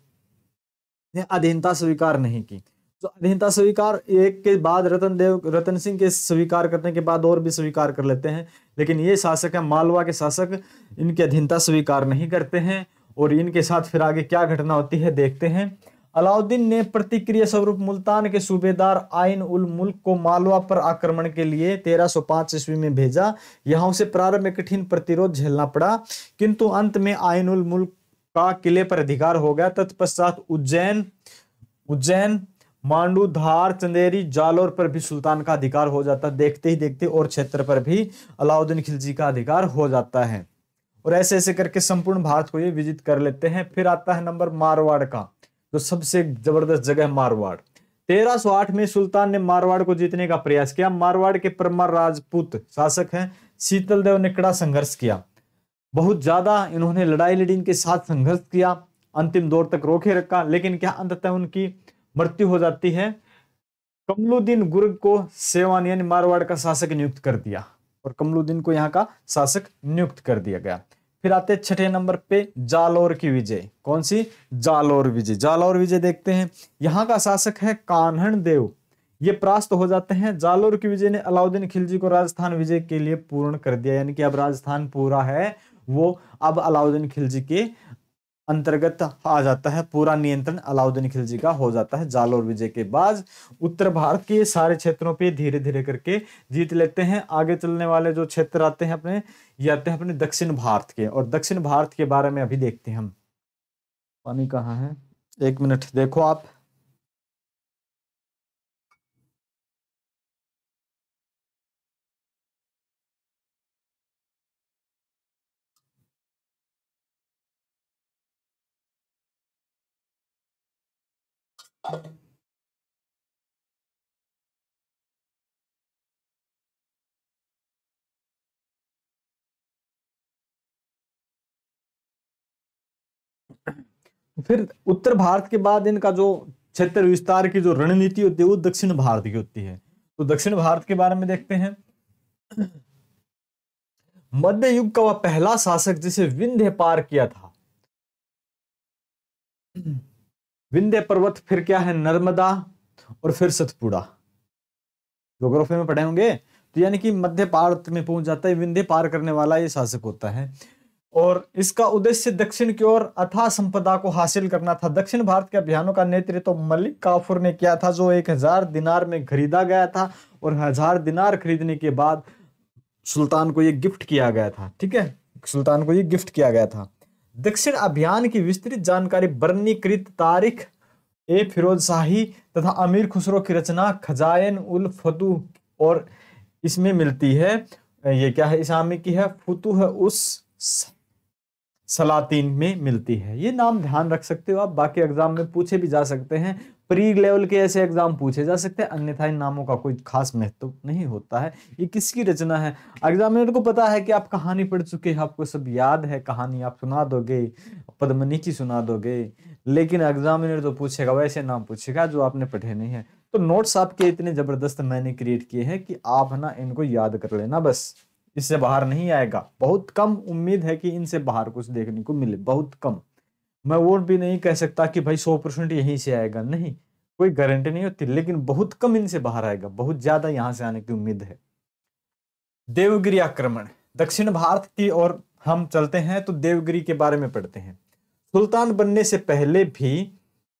ने अधीनता स्वीकार नहीं की। तो अधीनता स्वीकार एक के बाद रतन सिंह के स्वीकार करने के बाद और भी स्वीकार कर लेते हैं, लेकिन ये शासक है मालवा के शासक, इनकी अधीनता स्वीकार नहीं करते हैं। और इनके साथ फिर आगे क्या घटना होती है देखते हैं। अलाउद्दीन ने प्रतिक्रिया स्वरूप मुल्तान के सूबेदार आइन उल मुल्क को मालवा पर आक्रमण के लिए 1305 ईस्वी में भेजा। यहाँ उसे प्रारंभ में कठिन प्रतिरोध झेलना पड़ा, किंतु अंत में आइन उल मुल्क का किले पर अधिकार हो गया। तत्पश्चात उज्जैन मांडू, धार, चंदेरी, जालौर पर भी सुल्तान का अधिकार हो जाता, देखते ही देखते, और क्षेत्र पर भी अलाउद्दीन खिलजी का अधिकार हो जाता है। और ऐसे ऐसे करके संपूर्ण भारत को ये विजिट कर लेते हैं। फिर आता है नंबर मारवाड़ का, जो सबसे जबरदस्त जगह मारवाड़। 1308 में सुल्तान ने मारवाड़ को जीतने का प्रयास किया। मारवाड़ के परमार राजपूत शासक हैं शीतल देव ने कड़ा संघर्ष किया, बहुत ज्यादा इन्होंने लड़ाई लड़ी, इनके साथ संघर्ष किया, अंतिम दौर तक रोके रखा, लेकिन क्या अंततः उनकी मृत्यु हो जाती है। कमलुद्दीन गुर्ग को सेवान यानी मारवाड़ का शासक नियुक्त कर दिया, और कमलुद्दीन को यहाँ का शासक नियुक्त कर दिया गया। फिर आते छठे नंबर पे जालौर की विजय। कौन सी? जालौर विजय। जालौर विजय देखते हैं, यहाँ का शासक है कान्हन देव, ये परास्त हो जाते हैं। जालौर की विजय ने अलाउद्दीन खिलजी को राजस्थान विजय के लिए पूर्ण कर दिया, यानी कि अब राजस्थान पूरा है वो अब अलाउद्दीन खिलजी के अंतर्गत आ जाता है, पूरा नियंत्रण अलाउद्दीन खिलजी का हो जाता है। जालौर विजय के बाद उत्तर भारत के सारे क्षेत्रों पे धीरे धीरे करके जीत लेते हैं। आगे चलने वाले जो क्षेत्र आते हैं अपने, ये आते हैं अपने दक्षिण भारत के, और दक्षिण भारत के बारे में अभी देखते हैं हम। पानी कहाँ है? 1 मिनट देखो आप। फिर उत्तर भारत के बाद इनका जो क्षेत्र विस्तार की जो रणनीति होती है वो दक्षिण भारत की होती है। तो दक्षिण भारत के बारे में देखते हैं। मध्य युग का वह पहला शासक जिसे विंध्य पार किया था। विंध्य पर्वत, फिर क्या है नर्मदा, और फिर सतपुड़ा, ज्योग्राफी में पढ़े होंगे। तो यानी कि मध्य भारत में पहुंच जाता है, विंध्य पार करने वाला ये शासक होता है, और इसका उद्देश्य दक्षिण की ओर अथाह संपदा को हासिल करना था। दक्षिण भारत के अभियानों का नेतृत्व तो मलिक काफूर ने किया था, जो 1000 दिनार में खरीदा गया था, और 1000 दिनार खरीदने के बाद सुल्तान को यह गिफ्ट किया गया था। ठीक है, सुल्तान को यह गिफ्ट किया गया था। दक्षिण अभियान की विस्तृत जानकारी वर्णीकृत तारीख ए फिरोज शाही तथा अमीर खुसरो की रचना खजायन उल फतूह, और इसमें मिलती है, ये क्या है, इस्लामी की है, फुतूह उस सलातीन में मिलती है। ये नाम ध्यान रख सकते हो आप, बाकी एग्जाम में पूछे भी जा सकते हैं, प्री लेवल के ऐसे एग्जाम पूछे जा सकते हैं, अन्यथा इन नामों का कोई खास महत्व नहीं होता है। ये किसकी रचना है, एग्जामिनर को पता है कि आप कहानी पढ़ चुके हैं, आपको सब याद है, कहानी आप सुना दोगे, पद्मनिकी सुना दोगे, लेकिन एग्जामिनर तो पूछेगा वैसे नाम पूछेगा जो आपने पढ़े नहीं है। तो नोट्स आपके इतने जबरदस्त मैंने क्रिएट किए हैं कि आप ना इनको याद कर लेना, बस इससे बाहर नहीं आएगा। बहुत कम उम्मीद है कि इनसे बाहर कुछ देखने को मिले, बहुत कम। मैं वो भी नहीं कह सकता कि भाई 100% यहीं से आएगा, नहीं, कोई गारंटी नहीं होती, लेकिन बहुत कम इनसे बाहर आएगा, बहुत ज्यादा यहां से आने की उम्मीद है। देवगिरी आक्रमण, दक्षिण भारत की ओर हम चलते हैं तो देवगिरी के बारे में पढ़ते हैं। सुल्तान बनने से पहले भी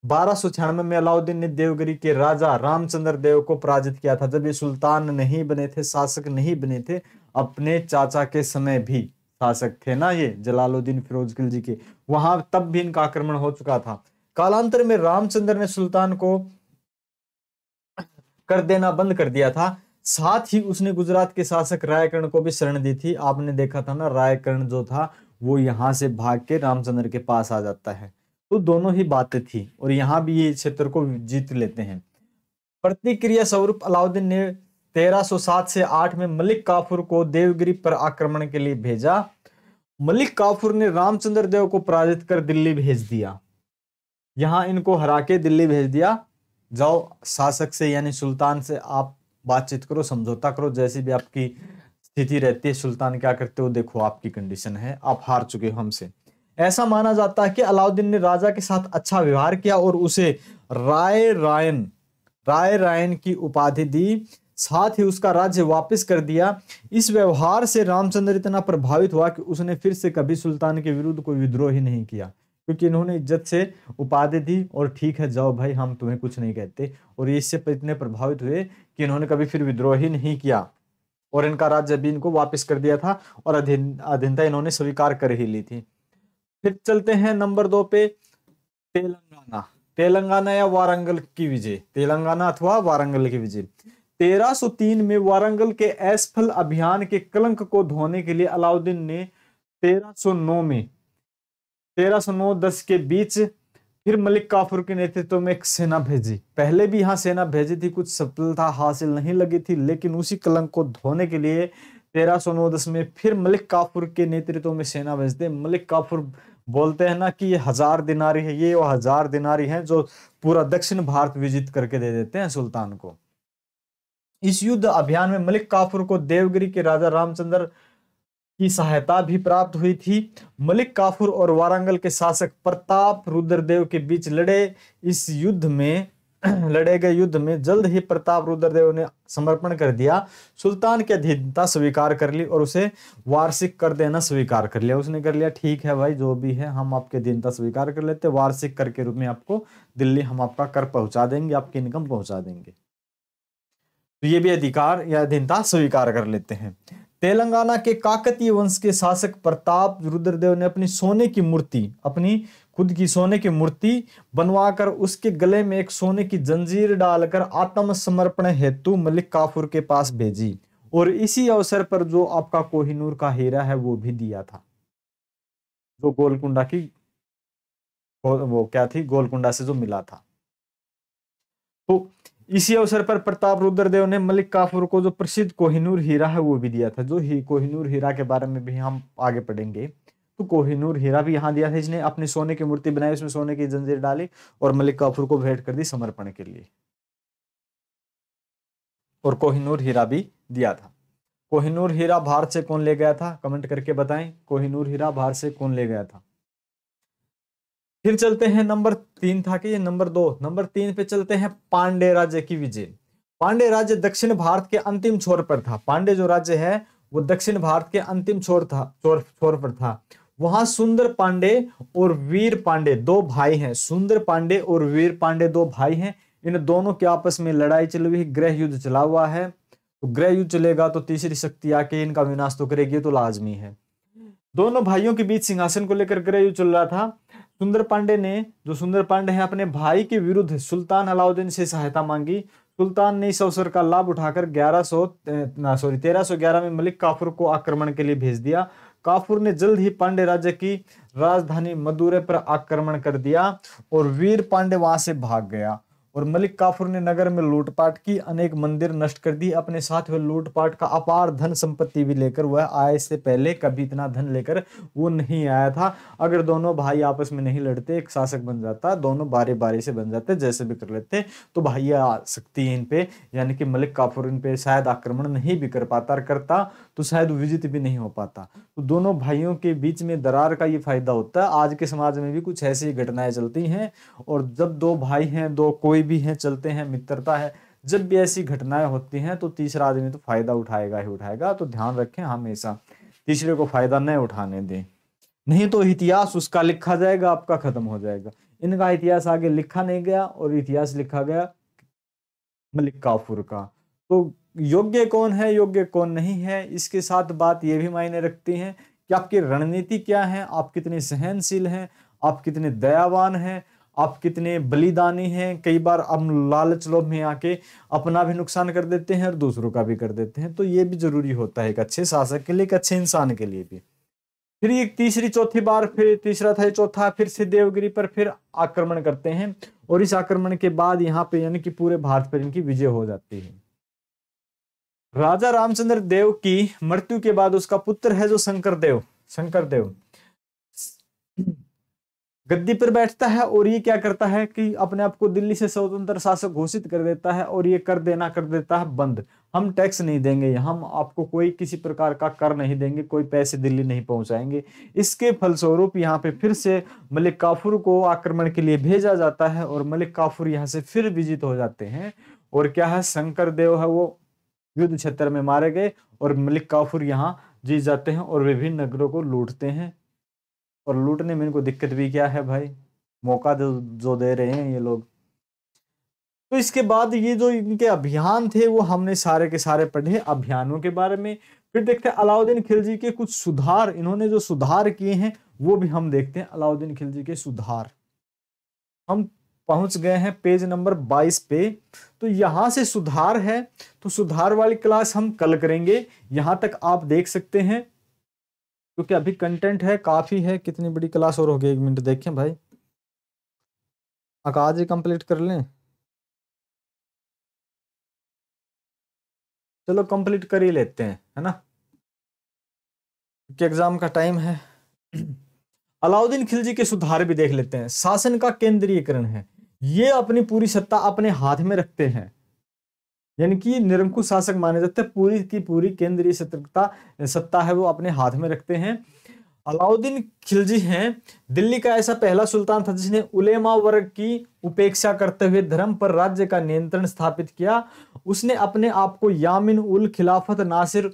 1296 में अलाउद्दीन ने देवगिरी के राजा रामचंद्र देव को पराजित किया था। जब ये सुल्तान नहीं बने थे, शासक नहीं बने थे, अपने चाचा के समय भी शासक थे ना ये जलालुद्दीन फिरोज खिलजी के, वहां तब भी इनका आक्रमण हो चुका था। कालांतर में रामचंद्र ने सुल्तान को कर देना बंद कर दिया था, साथ ही उसने गुजरात के शासक रायकर्ण को भी शरण दी थी। आपने देखा था ना, रायकर्ण जो था वो यहां से भाग के रामचंद्र के पास आ जाता है। तो दोनों ही बातें थी, और यहां भी ये क्षेत्र को जीत लेते हैं। प्रतिक्रिया स्वरूप अलाउद्दीन ने 1307 से 8 में मलिक काफूर को देवगिरी पर आक्रमण के लिए भेजा। मलिक काफूर ने रामचंद्र देव को पराजित कर दिल्ली भेज दिया, यहां इनको हरा के दिल्ली भेज दिया। जाओ शासक से यानी सुल्तान से आप बातचीत करो, समझौता करो, जैसी भी आपकी स्थिति रहती है, सुल्तान क्या करते हो, देखो आपकी कंडीशन है, आप हार चुके हो हमसे। ऐसा माना जाता है कि अलाउद्दीन ने राजा के साथ अच्छा व्यवहार किया और उसे राय रायन की उपाधि दी, साथ ही उसका राज्य वापस कर दिया। इस व्यवहार से रामचंद्र इतना प्रभावित हुआ कि उसने फिर से कभी सुल्तान के विरुद्ध कोई विद्रोह ही नहीं किया, क्योंकि इन्होंने इज्जत से उपाधि दी और ठीक है जाओ भाई हम तुम्हें कुछ नहीं कहते, और इससे इतने प्रभावित हुए कि इन्होंने कभी फिर विद्रोह ही नहीं किया, और इनका राज्य भी इनको वापस कर दिया था, और अधीनता इन्होंने स्वीकार कर ही ली थी। फिर चलते हैं नंबर 2 पे, तेलंगाना। तेलंगाना या वारंगल की विजय, तेलंगाना अथवा वारंगल की विजय। 1303 में वारंगल के एसफल अभियान के कलंक को धोने के लिए अलाउद्दीन ने 1309-10 के बीच फिर मलिक काफूर के नेतृत्व में एक सेना भेजी। पहले भी यहां सेना भेजी थी, कुछ सफलता हासिल नहीं लगी थी, लेकिन उसी कलंक को धोने के लिए 1309-10 में फिर मलिक काफूर के नेतृत्व में सेना भेजते। मलिक काफूर बोलते हैं ना कि ये 1000 दिनारी है, ये वो 1000 दिनारी हैं जो पूरा दक्षिण भारत विजित करके दे देते हैं सुल्तान को। इस युद्ध अभियान में मलिक काफूर को देवगिरी के राजा रामचंद्र की सहायता भी प्राप्त हुई थी। मलिक काफूर और वारंगल के शासक प्रताप रुद्रदेव के बीच लड़े गए युद्ध में जल्द ही प्रताप रुद्रदेव ने समर्पण कर दिया, सुल्तान की अधीनता स्वीकार कर ली और उसे वार्षिक कर देना स्वीकार कर लिया। उसने कर लिया, ठीक है भाई, जो भी है हम आपकी अधीनता स्वीकार कर लेते, वार्षिक कर के रूप में आपको दिल्ली हम आपका कर पहुंचा देंगे, आपकी इनकम पहुंचा देंगे। तो ये भी अधिकार या अधीनता स्वीकार कर लेते हैं। तेलंगाना के काकतीय वंश के शासक प्रताप रुद्रदेव ने अपनी खुद की सोने की मूर्ति बनवाकर उसके गले में एक सोने की जंजीर डालकर आत्मसमर्पण हेतु मलिक काफूर के पास भेजी, और इसी अवसर पर जो आपका कोहिनूर का हीरा है वो भी दिया था, जो गोलकुंडा की वो क्या थी, गोलकुंडा से जो मिला था। तो इसी अवसर पर प्रताप रुद्रदेव ने मलिक काफूर को जो प्रसिद्ध कोहिनूर हीरा है वो भी दिया था। जो कोहिनूर हीरा के बारे में भी हम आगे पढ़ेंगे। तो कोहिनूर हीरा भी यहाँ दिया था, इसने अपनी सोने की मूर्ति बनाई, उसमें सोने की जंजीर डाली और मलिक काफूर को भेंट कर दी समर्पण के लिए, और कोहिनूर हीरा भी दिया था। कोहिनूर हीरा भारत से कौन ले गया था, कमेंट करके बताएं, कोहिनूर हीरा भारत से कौन ले गया था। फिर चलते हैं नंबर 3 था कि ये नंबर 2, नंबर 3 पे चलते हैं पांडे राज्य की विजय। पांडे राज्य दक्षिण भारत के अंतिम छोर पर था। पांडे जो राज्य है वो दक्षिण भारत के अंतिम छोर पर था। वहां सुंदर पांडे और वीर पांडे दो भाई हैं। सुंदर पांडे और वीर पांडे दो भाई हैं। इन दोनों के आपस में लड़ाई चल रही है, गृह युद्ध चला हुआ है। तो गृह युद्ध चलेगा तो तीसरी शक्ति आके इनका विनाश तो करेगी, तो लाजमी है। दोनों भाइयों के बीच सिंहासन को लेकर गृह युद्ध चल रहा था। सुंदर पांडे है अपने भाई के विरुद्ध सुल्तान अलाउद्दीन से सहायता मांगी। सुल्तान ने इस अवसर का लाभ उठाकर 1311 में मलिक काफूर को आक्रमण के लिए भेज दिया। काफूर ने जल्द ही पांडे राज्य की राजधानी मदुरै पर आक्रमण कर दिया और वीर पांडे वहां से भाग गया, और मलिक काफूर ने नगर में लूटपाट की, अनेक मंदिर नष्ट कर दी। अपने साथ हुए लूटपाट का अपार धन संपत्ति भी लेकर वह आए से पहले कभी इतना धन लेकर वो नहीं आया था। अगर दोनों भाई आपस में नहीं लड़ते, एक शासक बन जाता, दोनों बारी बारी से बन जाते, जैसे भी कर लेते, तो भाई आ सकती है इन पे, यानी कि मलिक काफूर इन पे शायद आक्रमण नहीं भी कर पाता, करता तो शायद विजित भी नहीं हो पाता। तो दोनों भाइयों के बीच में दरार का ये फायदा होता है। आज के समाज में भी कुछ ऐसी घटनाएं चलती हैं, और जब दो भाई हैं, दो कोई भी हैं, चलते हैं, मित्रता है, जब भी ऐसी घटनाएं होती हैं तो तीसरा आदमी तो फायदा उठाएगा ही उठाएगा। तो ध्यान रखें, हमेशा तीसरे को फायदा न उठाने दें, नहीं तो इतिहास उसका लिखा जाएगा, आपका खत्म हो जाएगा। इनका इतिहास आगे लिखा नहीं गया और इतिहास लिखा गया मलिक काफूर का। तो योग्य कौन है, योग्य कौन नहीं है, इसके साथ बात यह भी मायने रखती है कि आपकी रणनीति क्या है, आप कितने सहनशील हैं, आप कितने दयावान हैं, आप कितने बलिदानी हैं। कई बार हम लालच लोभ में आके अपना भी नुकसान कर देते हैं और दूसरों का भी कर देते हैं। तो ये भी जरूरी होता है एक अच्छे शासक के लिए, एक अच्छे इंसान के लिए भी। फिर एक चौथी बार फिर तीसरा था, चौथा फिर से देवगिरी पर फिर आक्रमण करते हैं, और इस आक्रमण के बाद यहाँ पे यानी कि पूरे भारत पर इनकी विजय हो जाती है। राजा रामचंद्र देव की मृत्यु के बाद उसका पुत्र है जो शंकर देव गद्दी पर बैठता है, और ये क्या करता है कि अपने आप को दिल्ली से स्वतंत्र शासक घोषित कर देता है, और ये कर देता है बंद। हम टैक्स नहीं देंगे, हम आपको कोई किसी प्रकार का कर नहीं देंगे, कोई पैसे दिल्ली नहीं पहुंचाएंगे। इसके फलस्वरूप यहाँ पे फिर से मलिक काफूर को आक्रमण के लिए भेजा जाता है, और मलिक काफूर यहाँ से फिर विजित हो जाते हैं। और क्या है, शंकर देव है वो युद्ध क्षेत्र में मारे गए, और मलिक काफूर यहाँ जीत जाते हैं और विभिन्न नगरों को लूटते हैं। और लूटने में इनको दिक्कत भी क्या है भाई, मौका जो दे रहे हैं ये लोग। तो इसके बाद ये जो इनके अभियान थे वो हमने सारे के सारे पढ़े अभियानों के बारे में। फिर देखते हैं अलाउद्दीन खिलजी के कुछ सुधार, इन्होंने जो सुधार किए हैं वो भी हम देखते हैं। अलाउद्दीन खिलजी के सुधार हम पहुंच गए हैं पेज नंबर 22 पे। तो यहां से सुधार है, तो सुधार वाली क्लास हम कल करेंगे। यहां तक आप देख सकते हैं, क्योंकि अभी कंटेंट है काफी है। कितनी बड़ी क्लास और हो गई, 1 मिनट देखें भाई, आज ही कंप्लीट कर लें। चलो कंप्लीट कर ही लेते हैं, है ना, क्योंकि एग्जाम का टाइम है। अलाउद्दीन खिलजी के सुधार भी देख लेते हैं। शासन का केंद्रीयकरण है, ये अपनी पूरी सत्ता अपने हाथ में रखते हैं, यानी कि निरंकुश शासक माने जाते हैं। पूरी की पूरी केंद्रीय सत्ता है वो अपने हाथ में रखते हैं। अलाउद्दीन खिलजी हैं दिल्ली का ऐसा पहला सुल्तान था जिसने उलेमा वर्ग की उपेक्षा करते हुए धर्म पर राज्य का नियंत्रण स्थापित किया। उसने अपने आप को यामिन उल खिलाफत नासिर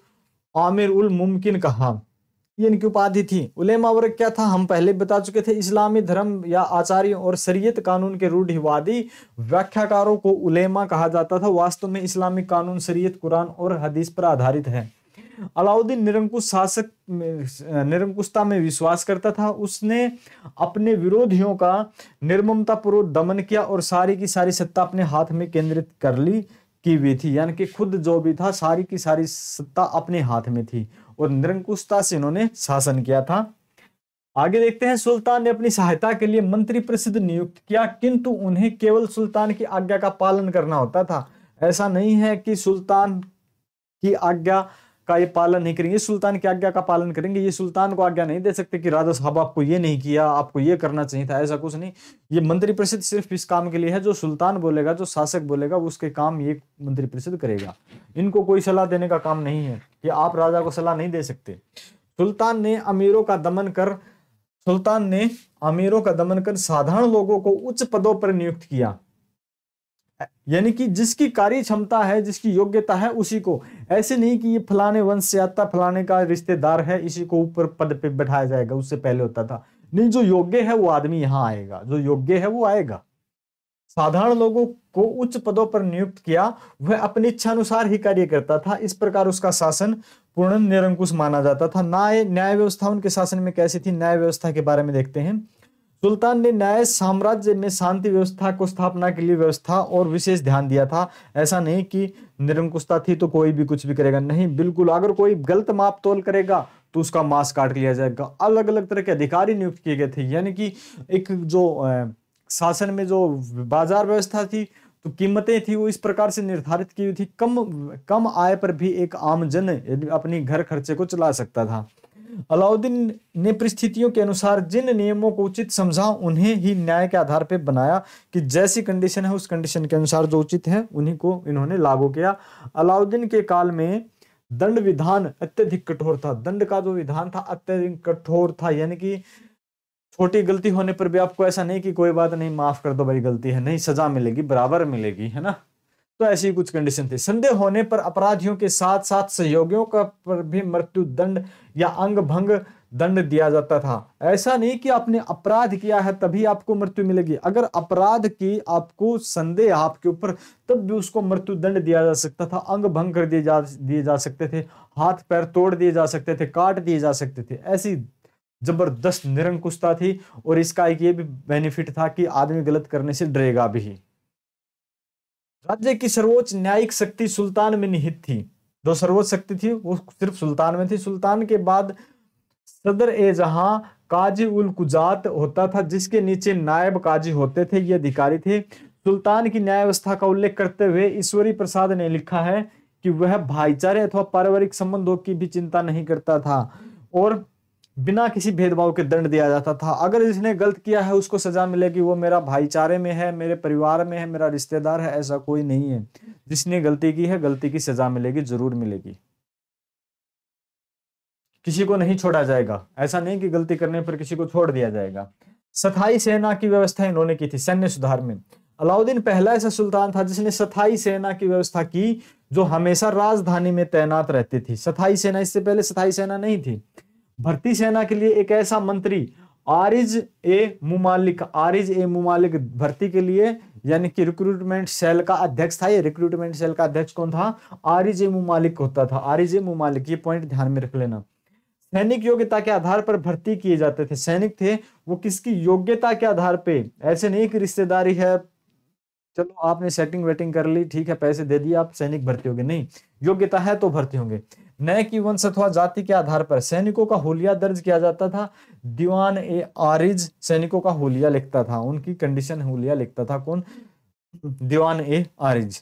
आमिर उल मुमकिन कहा, ये इनकी उपाधि थी। उलेमा वर्ग क्या था, हम पहले बता चुके थे। इस्लामी धर्म या आचार्यों और शरीयत कानून के रूढ़िवादी व्याख्याकारों को उलेमा कहा जाता था। वास्तव में इस्लामिक कानून, शरीयत, कुरान और हदीस पर आधारित है। अलाउद्दीन निरंकुशता में विश्वास करता था। उसने अपने विरोधियों का निर्ममतापूर्वक दमन किया और सारी की सारी सत्ता अपने हाथ में केंद्रित कर ली की हुई थी, यानी कि खुद जो भी था सारी की सारी सत्ता अपने हाथ में थी और निरंकुशता से इन्होंने शासन किया था। आगे देखते हैं, सुल्तान ने अपनी सहायता के लिए मंत्री परिषद नियुक्त किया, किंतु उन्हें केवल सुल्तान की आज्ञा का पालन करना होता था। ऐसा नहीं है कि सुल्तान की आज्ञा का ये पालन नहीं करेंगे, सुल्तान की आज्ञा का पालन करेंगे। ये सुल्तान को आज्ञा नहीं दे सकते कि राजा साहब आपको ये नहीं किया, आपको ये करना चाहिए था, ऐसा कुछ नहीं। ये मंत्री परिषद सिर्फ इस काम के लिए है, जो सुल्तान बोलेगा, जो शासक बोलेगा, उसके काम ये मंत्री परिषद करेगा। इनको कोई सलाह देने का काम नहीं है, कि आप राजा को सलाह नहीं दे सकते। सुल्तान ने अमीरों का दमन कर साधारण लोगों को उच्च पदों पर नियुक्त किया, यानी कि जिसकी कार्य क्षमता है, जिसकी योग्यता है उसी को। ऐसे नहीं कि ये फलाने वंश से आता, फलाने का रिश्तेदार है, इसी को ऊपर पद पे बैठाया जाएगा, उससे पहले होता था नहीं। जो योग्य है वो आदमी यहां आएगा, जो योग्य है वो आएगा। साधारण लोगों को उच्च पदों पर नियुक्त किया, वह अपनी इच्छा अनुसार ही कार्य करता था। इस प्रकार उसका शासन पूर्ण निरंकुश माना जाता था। न्याय व्यवस्था उनके शासन में कैसी थी, न्याय व्यवस्था के बारे में देखते हैं। सुल्तान ने न्याय साम्राज्य में शांति व्यवस्था को स्थापना के लिए व्यवस्था और विशेष ध्यान दिया था। ऐसा नहीं कि निरंकुशता थी तो कोई भी कुछ भी करेगा, नहीं, बिल्कुल। अगर कोई गलत माप तोल करेगा तो उसका मांस काट लिया जाएगा। अलग अलग तरह के अधिकारी नियुक्त किए गए थे, यानी कि एक जो शासन में जो बाजार व्यवस्था थी, तो कीमतें थी वो इस प्रकार से निर्धारित की हुई थी। कम आय पर भी एक आम जन अपनी घर खर्चे को चला सकता था। अलाउद्दीन ने परिस्थितियों के अनुसार जिन नियमों को उचित समझा, उन्हें ही न्याय के आधार पर बनाया, कि जैसी कंडीशन है उस कंडीशन के अनुसार जो उचित है उन्हीं को इन्होंने लागू किया। अलाउद्दीन के काल में दंड विधान अत्यधिक कठोर था। दंड का जो विधान था अत्यधिक कठोर था, यानी कि छोटी गलती होने पर भी आपको ऐसा नहीं कि कोई बात नहीं, माफ कर दो भाई, गलती है, नहीं, सजा मिलेगी, बराबर मिलेगी, है ना। तो ऐसी कुछ कंडीशन थी। संदेह होने पर अपराधियों के साथ साथ सहयोगियों का पर भी मृत्यु दंड या अंग भंग दंड दिया जाता था। ऐसा नहीं कि आपने अपराध किया है तभी आपको मृत्यु मिलेगी। अगर अपराध की आपको संदेह आपके ऊपर, तब भी उसको मृत्यु दंड दिया जा सकता था। अंग भंग कर दिए जा सकते थे, हाथ पैर तोड़ दिए जा सकते थे, काट दिए जा सकते थे। ऐसी जबरदस्त निरंकुशता थी। और इसका एक ये भी बेनिफिट था कि आदमी गलत करने से डरेगा भी। राज्य की सर्वोच्च न्यायिक शक्ति सुल्तान में निहित थी। जो सर्वोच्च शक्ति थी वो सिर्फ सुल्तान में थी। सुल्तान के बाद सदर ए जहां काजी उल कुजात होता था, जिसके नीचे नायब काजी होते थे, ये अधिकारी थे। सुल्तान की न्याय व्यवस्था का उल्लेख करते हुए ईश्वरी प्रसाद ने लिखा है कि वह भाईचारे अथवा पारिवारिक संबंधों की भी चिंता नहीं करता था और बिना किसी भेदभाव के दंड दिया जाता था। अगर इसने गलत किया है उसको सजा मिलेगी, वो मेरा भाईचारे में है, मेरे परिवार में है, मेरा रिश्तेदार है, ऐसा कोई नहीं है। जिसने गलती की है, गलती की सजा मिलेगी, जरूर मिलेगी, किसी को नहीं छोड़ा जाएगा। ऐसा नहीं कि गलती करने पर किसी को छोड़ दिया जाएगा। स्थायी सेना की व्यवस्था इन्होंने की थी। सैन्य सुधार में अलाउद्दीन पहला ऐसा सुल्तान था जिसने स्थायी सेना की व्यवस्था की, जो हमेशा राजधानी में तैनात रहती थी। स्थायी सेना, इससे पहले स्थायी सेना नहीं थी। भर्ती सेना के लिए एक ऐसा मंत्री आरिज ए मुमालिक भर्ती के लिए, यानी कि रिक्रूटमेंट सेल का अध्यक्ष था। ये रिक्रूटमेंट सेल का अध्यक्ष कौन था? आरिज ए मुमालिक होता था। आरिज ए मुमालिक, ये पॉइंट ध्यान में रख लेना। सैनिक योग्यता के आधार पर भर्ती किए जाते थे। सैनिक थे वो किसकी योग्यता के आधार पे, ऐसे नहीं कि रिश्तेदारी है, चलो आपने सेटिंग वेटिंग कर ली, ठीक है, पैसे दे दिए, आप सैनिक भर्ती होंगे, नहीं, योग्यता है तो भर्ती होंगे। न कि वंश अथवा जाति के आधार पर सैनिकों का हुलिया दर्ज किया जाता था। दीवान ए आरिज सैनिकों का हुलिया लिखता था, उनकी कंडीशन हुलिया लिखता था कौन? दीवान ए आरिज।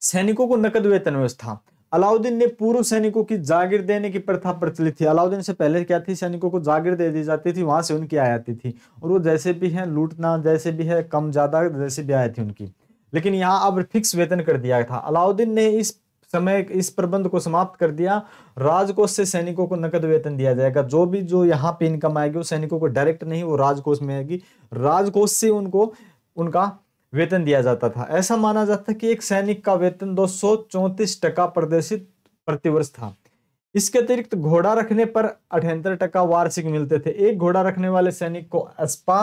सैनिकों को नकद वेतन व्यवस्था। अलाउद्दीन ने पूर्व सैनिकों की जागीर देने की प्रथा प्रचलित थी। अलाउद्दीन से पहले क्या थी, सैनिकों को जागीर दे दी जाती थी, वहां से उनकी आय आती थी, और वो जैसे भी है लूटना, जैसे भी है कम ज्यादा जैसे भी आय थी उनकी। लेकिन यहाँ अब फिक्स वेतन कर दिया था। अलाउद्दीन ने इस समय इस प्रबंध को समाप्त कर दिया। राजकोष से सैनिकों को नकद वेतन दिया जाएगा। जो यहाँ पे इनकम आएगी वो सैनिकों को डायरेक्ट नहीं, वो राजकोष में आएगी। राजकोष से उनको उनका वेतन दिया जाता था। ऐसा माना जाता है कि एक सैनिक का वेतन 234 टका प्रदर्शित प्रतिवर्ष था। इसके अतिरिक्त घोड़ा रखने पर 78 टका वार्षिक मिलते थे। एक घोड़ा रखने वाले सैनिक को अस्पा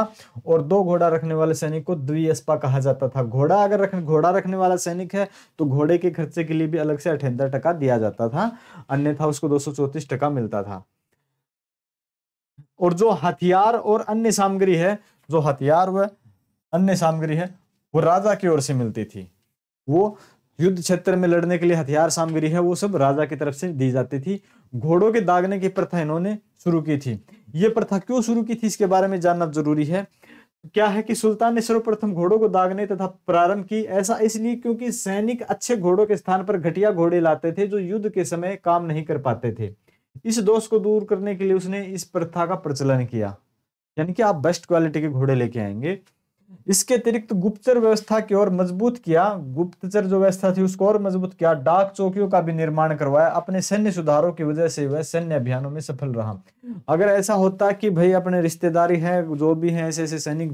और 2 घोड़ा रखने वाले सैनिक को द्विअस्पा कहा जाता था। घोड़ा रखने वाला सैनिक है तो घोड़े के खर्चे के लिए भी अलग से 78 टका दिया जाता था, अन्यथा उसको 234 टका मिलता था। और जो हथियार और अन्य सामग्री है, जो हथियार व अन्य सामग्री है वो राजा की ओर से मिलती थी। वो युद्ध क्षेत्र में लड़ने के लिए हथियार सामग्री है वो सब राजा की तरफ से दी जाती थी। घोड़ों के दागने की प्रथा इन्होंने शुरू की थी। ये प्रथा क्यों शुरू की थी इसके बारे में जानना जरूरी है। क्या है कि सुल्तान ने सर्वप्रथम घोड़ों को दागने तथा प्रारंभ की। ऐसा इसलिए क्योंकि सैनिक अच्छे घोड़ों के स्थान पर घटिया घोड़े लाते थे जो युद्ध के समय काम नहीं कर पाते थे। इस दोष को दूर करने के लिए उसने इस प्रथा का प्रचलन किया, यानी कि आप बेस्ट क्वालिटी के घोड़े लेके आएंगे। इसके अतिरिक्त गुप्तचर व्यवस्था की ओर मजबूत किया। गुप्तचर जो व्यवस्था थी उसको और मजबूत किया। डाक चौकियों का भी निर्माण करवाया। अपने सैन्य सुधारों की वजह से वह सैन्य अभियानों में सफल रहा। अगर ऐसा होता कि भाई अपने रिश्तेदारी है जो भी है ऐसे ऐसे सैनिक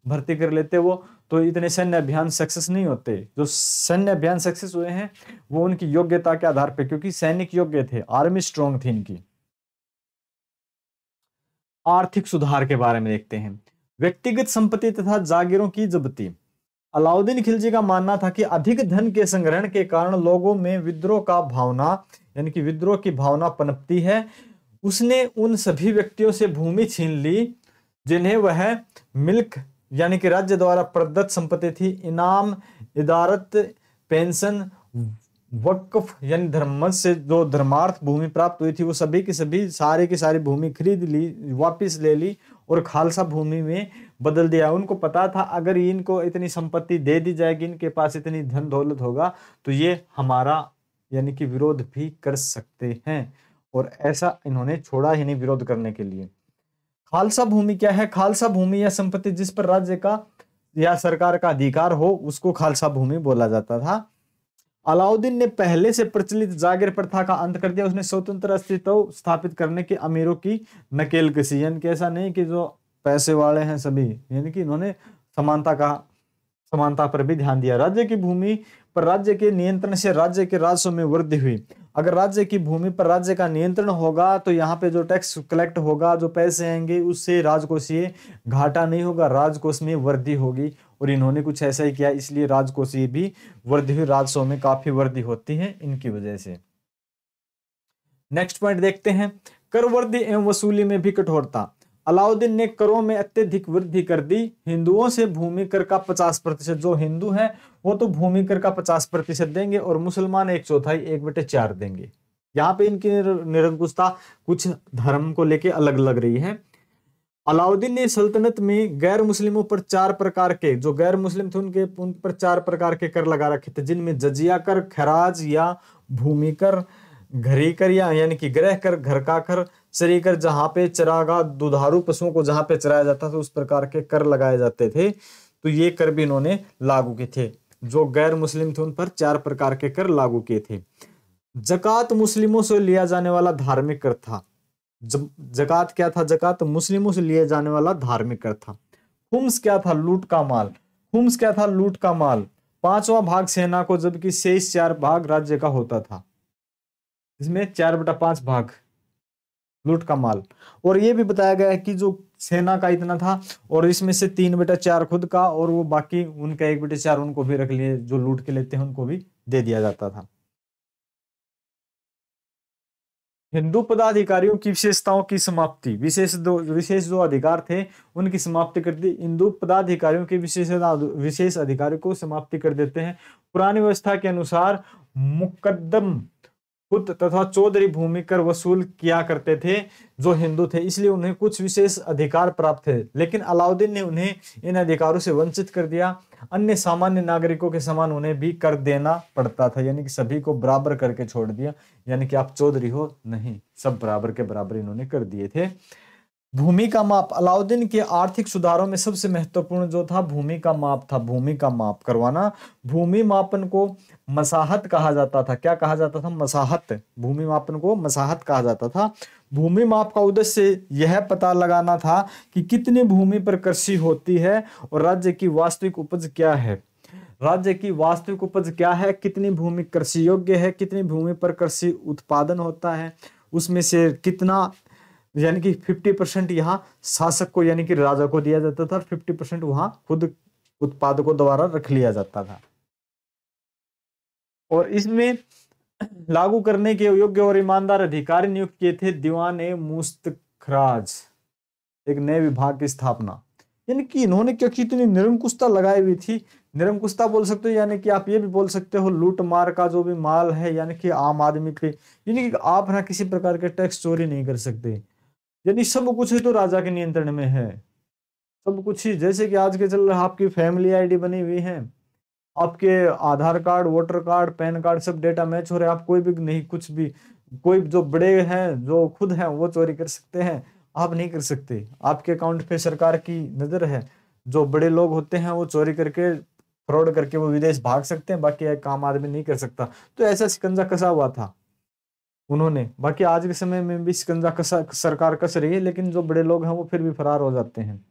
भर्ती कर लेते वो, तो इतने सैन्य अभियान सक्सेस नहीं होते। जो सैन्य अभियान सक्सेस हुए हैं वो उनकी योग्यता के आधार पर, क्योंकि सैनिक योग्य थे, आर्मी स्ट्रांग थी इनकी। आर्थिक सुधार के बारे में देखते हैं। व्यक्तिगत संपत्ति तथा जागीरों की जब्ती। अलाउद्दीन खिलजी का मानना था कि अधिक धन के संग्रहण के कारण लोगों में विद्रोह का भावना, यानी कि विद्रोह की भावना पनपती है। उसने उन सभी व्यक्तियों से भूमि छीन ली जिन्हें वह मिल्क यानी कि राज्य द्वारा प्रदत्त संपत्ति थी। इनाम, इदारत, पेंशन, वक्फ यानी धर्म से जो धर्मार्थ भूमि प्राप्त हुई थी वो सभी की सभी सारी की सारी भूमि खरीद ली, वापिस ले ली और खालसा भूमि में बदल दिया। उनको पता था अगर इनको इतनी संपत्ति दे दी जाएगी, इनके पास इतनी धन दौलत होगा तो ये हमारा यानी कि विरोध भी कर सकते हैं, और ऐसा इन्होंने छोड़ा ही नहीं विरोध करने के लिए। खालसा भूमि क्या है? खालसा भूमि या संपत्ति जिस पर राज्य का या सरकार का अधिकार हो उसको खालसा भूमि बोला जाता था। अलाउद्दीन ने पहले से प्रचलित जागीर प्रथा का अंत कर दिया। उसने स्वतंत्र अस्तित्व स्थापित करने की अमीरों की नकेल कसी, यानी कि ऐसा नहीं कि जो पैसे वाले हैं सभी, यानी कि इन्होंने समानता पर भी ध्यान दिया। राज्य की भूमि पर राज्य के नियंत्रण से राज्य के राजस्व में वृद्धि हुई। अगर राज्य की भूमि पर राज्य का नियंत्रण होगा तो यहाँ पे जो टैक्स कलेक्ट होगा, जो पैसे आएंगे, उससे राजकोषीय घाटा नहीं होगा, राजकोष में वृद्धि होगी। और इन्होंने कुछ ऐसा ही किया, इसलिए राजकोषीय भी वृद्धि हुई, राजस्व में काफी वृद्धि होती है इनकी वजह से। नेक्स्ट पॉइंट देखते हैं, कर वृद्धि एवं वसूली में भी कठोरता। अलाउद्दीन ने करों में अत्यधिक वृद्धि कर दी। हिंदुओं से भूमि कर का 50%, जो हिंदू हैं वो तो भूमि कर का 50% देंगे और मुसलमान 1/4 1/4 देंगे। यहाँ पे इनकी निरंकुशता कुछ धर्म को लेके अलग लग रही है। अलाउद्दीन ने सल्तनत में गैर मुस्लिमों पर 4 प्रकार के, जो गैर मुस्लिम थे उन पर 4 प्रकार के कर लगा रखे थे, जिनमें जजिया कर, खराज या भूमि कर, घरी कर यानी कि गृह कर, घर का कर, चरी कर जहां पे चरागाह दुधारू पशुओं को जहां पे चराया जाता था उस प्रकार के कर लगाए जाते थे। तो ये कर भी इन्होंने लागू किए थे। जो गैर मुस्लिम थे उन पर 4 प्रकार के कर लागू किए थे। जकात मुस्लिमों से लिया जाने वाला धार्मिक कर था। जकात क्या था? जकात मुस्लिमों से लिया जाने वाला धार्मिक कर था। खुम्स क्या था? लूट का माल। खुम्स क्या था? लूट का माल। 5वां भाग सेना को, जबकि शेष 4 भाग राज्य का होता था। इसमें 4/5 भाग लूट का माल। और ये भी बताया गया है कि जो सेना का इतना था और इसमें से 3/4 खुद का, और वो बाकी उनका 1/4 उनको भी रख लिए, जो लूट के लेते हैं उनको भी दे दिया जाता था। हिंदू पदाधिकारियों की विशेषताओं की समाप्ति, विशेष जो अधिकार थे उनकी समाप्ति कर दी। हिंदू पदाधिकारियों के विशेष अधिकारों को समाप्ति कर देते हैं। पुरानी व्यवस्था के अनुसार मुकद्दम खुद तथा चौधरी भूमि कर वसूल किया करते थे जो हिंदू थे, इसलिए उन्हें कुछ विशेष अधिकार प्राप्त थे, लेकिन अलाउद्दीन ने उन्हें इन अधिकारों से वंचित कर दिया। अन्य सामान्य नागरिकों के समान उन्हें भी कर देना पड़ता था, यानी कि सभी को बराबर करके छोड़ दिया, यानी कि आप चौधरी हो नहीं, सब बराबर के बराबर इन्होंने कर दिए थे। भूमि का माप, अलाउद्दीन के आर्थिक सुधारों में सबसे महत्वपूर्ण जो था भूमि का माप था, भूमि का माप करवाना। भूमि मापन को मसाहत कहा जाता था। क्या कहा जाता था? मसाहत। भूमि मापन को मसाहत कहा जाता था। भूमि माप का उद्देश्य यह पता लगाना था कि कितनी भूमि पर कृषि होती है और राज्य की वास्तविक उपज क्या है। राज्य की वास्तविक उपज क्या है, कितनी भूमि कृषि योग्य है, कितनी भूमि पर कृषि उत्पादन होता है, उसमें से कितना, यानी कि 50% यहाँ शासक को यानी कि राजा को दिया जाता था, 50% वहां खुद उत्पादकों द्वारा रख लिया जाता था। और इसमें लागू करने के योग्य और ईमानदार अधिकारी नियुक्त किए थे दीवान-ए-मुस्तखराज, एक नए विभाग की स्थापना। यानी कि इन्होंने क्या की, इतनी निरंकुशता लगाई हुई थी। निरंकुशता बोल सकते हो, यानी कि आप ये भी बोल सकते हो लूट मार का जो भी माल है, यानी कि आम आदमी पे, यानी कि आप ना किसी प्रकार के टैक्स चोरी नहीं कर सकते, यानी सब कुछ ही तो राजा के नियंत्रण में है, सब कुछ ही। जैसे कि आज के चल रहा आपकी फैमिली आईडी बनी हुई है, आपके Aadhaar card, voter card, PAN card सब डेटा मैच हो रहे हैं, आप कोई भी नहीं, कुछ भी, कोई जो बड़े हैं जो खुद हैं वो चोरी कर सकते हैं, आप नहीं कर सकते। आपके अकाउंट पे सरकार की नजर है, जो बड़े लोग होते हैं वो चोरी करके, फ्रॉड करके वो विदेश भाग सकते हैं, बाकी एक आम आदमी नहीं कर सकता। तो ऐसा शिकंजा कसा हुआ था उन्होंने। बाकी आज के समय में भी शिकंजा कसा सरकार कस रही है, लेकिन जो बड़े लोग हैं वो फिर भी फरार हो जाते हैं।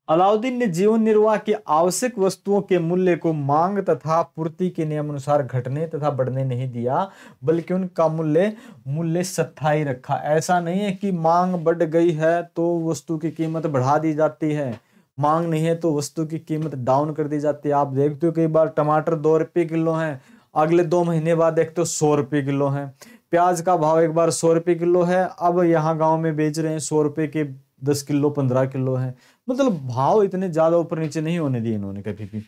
अलाउद्दीन ने जीवन निर्वाह की आवश्यक वस्तुओं के मूल्य को मांग तथा पूर्ति के नियमानुसार घटने तथा बढ़ने नहीं दिया, बल्कि उनका मूल्य स्थायी रखा। ऐसा नहीं है कि मांग बढ़ गई है तो वस्तु की कीमत बढ़ा दी जाती है, मांग नहीं है तो वस्तु की कीमत डाउन कर दी जाती है। आप देखते हो कई बार टमाटर 2 रुपये किलो है, अगले 2 महीने बाद देखते हो 100 रुपये किलो है। प्याज का भाव एक बार 100 रुपये किलो है, अब यहाँ गांव में बेच रहे हैं 100 रुपये के 10 किलो 15 किलो है। मतलब भाव इतने ज्यादा ऊपर नीचे नहीं होने दिए इन्होंने कभी भी।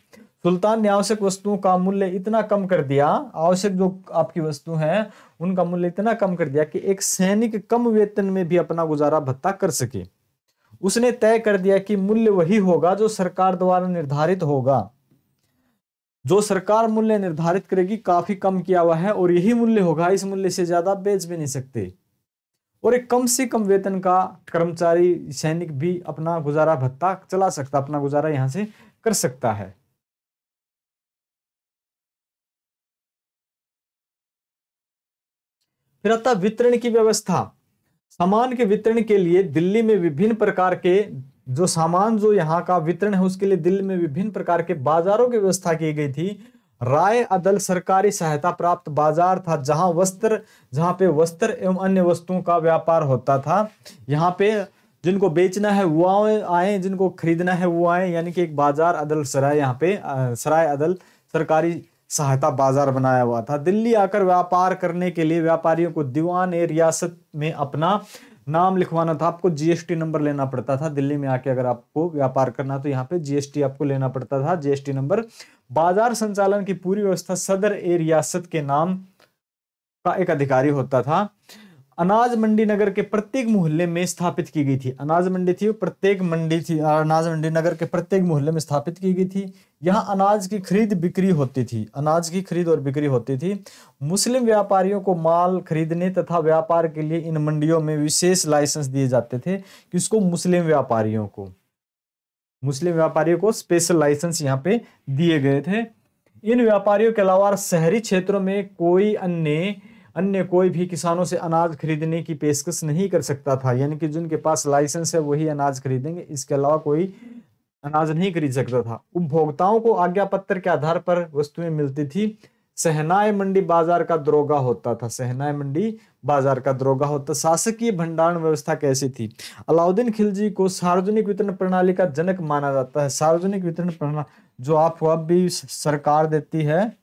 सुल्तान ने आवश्यक वस्तुओं का मूल्य इतना कम कर दिया, आवश्यक जो आपकी वस्तु है उनका मूल्य इतना कम कर दिया कि एक सैनिक कम वेतन में भी अपना गुजारा भत्ता कर सके। उसने तय कर दिया कि मूल्य वही होगा जो सरकार द्वारा निर्धारित होगा। जो सरकार मूल्य निर्धारित करेगी काफी कम किया हुआ है और यही मूल्य होगा, इस मूल्य से ज्यादा बेच भी नहीं सकते। और एक कम से कम वेतन का कर्मचारी सैनिक भी अपना गुजारा भत्ता चला सकता, अपना गुजारा यहां से कर सकता है। फिर आता वितरण की व्यवस्था। सामान के वितरण के लिए दिल्ली में विभिन्न प्रकार के जो सामान जो यहाँ का वितरण है उसके लिए दिल्ली में विभिन्न प्रकार के बाजारों की व्यवस्था की गई थी। राय अदल सरकारी सहायता प्राप्त बाजार था, जहां पे वस्त्र एवं अन्य वस्तुओं का व्यापार होता था। यहाँ पे जिनको बेचना है वो आए, जिनको खरीदना है वो आए, यानी कि एक बाजार अदल सराय, यहाँ पे सराय अदल सरकारी सहायता बाजार बनाया हुआ था। दिल्ली आकर व्यापार करने के लिए व्यापारियों को दीवान-ए-रियासत में अपना नाम लिखवाना था। आपको जीएसटी नंबर लेना पड़ता था दिल्ली में आके, अगर आपको व्यापार करना तो यहाँ पे जीएसटी आपको लेना पड़ता था, जीएसटी नंबर। बाजार संचालन की पूरी व्यवस्था सदर-ए-रियासत के नाम का एक अधिकारी होता था। अनाज मंडी नगर के प्रत्येक मोहल्ले में स्थापित की गई थी। अनाज मंडी थी, प्रत्येक मंडी थी, अनाज मंडी नगर के प्रत्येक मोहल्ले में स्थापित की गई थी। यहाँ अनाज की खरीद बिक्री होती थी, अनाज की खरीद और बिक्री होती थी। मुस्लिम व्यापारियों को माल खरीदने तथा व्यापार के लिए इन मंडियों में विशेष लाइसेंस दिए जाते थे। किसको? मुस्लिम व्यापारियों को, मुस्लिम व्यापारियों को स्पेशल लाइसेंस यहाँ पे दिए गए थे। इन व्यापारियों के अलावा शहरी क्षेत्रों में कोई अन्य कोई भी किसानों से अनाज खरीदने की पेशकश नहीं कर सकता था, यानी कि जिनके पास लाइसेंस है वही अनाज खरीदेंगे, इसके अलावा कोई अनाज नहीं खरीद सकता था। उपभोक्ताओं को आज्ञा पत्र के आधार पर वस्तुएं मिलती थी। सहनाई मंडी बाजार का दरोगा होता था, सहनाई मंडी बाजार का दरोगा होता। शासकीय भंडारण व्यवस्था कैसी थी? अलाउद्दीन खिलजी को सार्वजनिक वितरण प्रणाली का जनक माना जाता है। सार्वजनिक वितरण प्रणाली जो आपको अब भी सरकार देती है,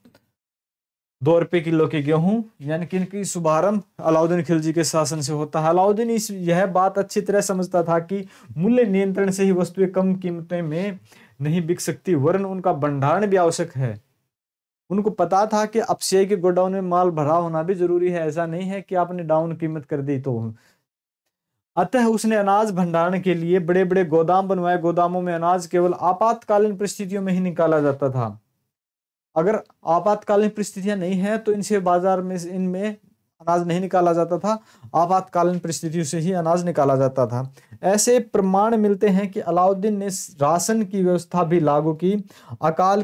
₹2 किलो की गेहूं, यानी कि इनकी शुभारंभ अलाउद्दीन खिलजी के शासन से होता है। अलाउद्दीन यह बात अच्छी तरह समझता था कि मूल्य नियंत्रण से ही वस्तुएं कम कीमतें में नहीं बिक सकती, वरन उनका भंडारण भी आवश्यक है। उनको पता था कि अपव्यय के गोडाउन में माल भरा होना भी जरूरी है, ऐसा नहीं है कि आपने डाउन कीमत कर दी तो। अतः उसने अनाज भंडारण के लिए बड़े बड़े गोदाम बनवाए। गोदामों में अनाज केवल आपातकालीन परिस्थितियों में ही निकाला जाता था। अगर आपातकालीन परिस्थितियां नहीं है तो इनसे बाजार में इनमें अनाज नहीं निकाला जाता था, आपातकालीन परिस्थितियों से ही अनाज निकाला जाता था। ऐसे प्रमाण मिलते हैं कि अलाउद्दीन ने राशन की व्यवस्था भी लागू की। अकाल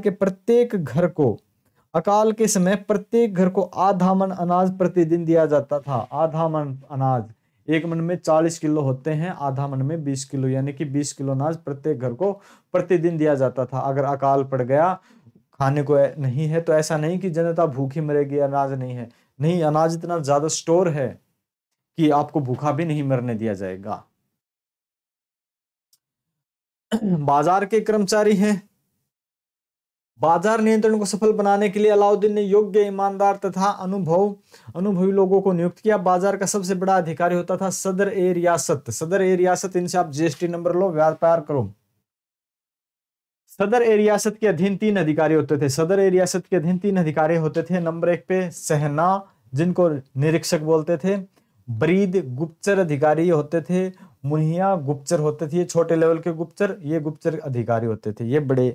के समय प्रत्येक घर को आधा मन अनाज प्रतिदिन दिया जाता था। आधा मन अनाज, एक मन में 40 किलो होते हैं, आधा मन में 20 किलो, यानी कि 20 किलो अनाज प्रत्येक घर को प्रतिदिन दिया जाता था। अगर अकाल पड़ गया, खाने को नहीं है, तो ऐसा नहीं कि जनता भूखी मरेगी, अनाज नहीं है। नहीं, अनाज इतना ज्यादा स्टोर है कि आपको भूखा भी नहीं मरने दिया जाएगा। बाजार के कर्मचारी हैं। बाजार नियंत्रण को सफल बनाने के लिए अलाउद्दीन ने योग्य, ईमानदार तथा अनुभवी लोगों को नियुक्त किया। बाजार का सबसे बड़ा अधिकारी होता था सदर ए रियासत। सदर ए रियासत, इनसे आप जीएसटी नंबर लो, व्यापार करो। सदर ए रियासत के अधीन 3 अधिकारी होते थे। सदर ए रियासत के अधीन 3 अधिकारी होते थे। नंबर 1 पे सहना, जिनको निरीक्षक बोलते थे। बरीद गुप्तचर अधिकारी होते थे। मुनिया गुप्तचर होते थे, ये छोटे लेवल के गुप्तचर, ये गुप्तचर अधिकारी होते थे, ये बड़े,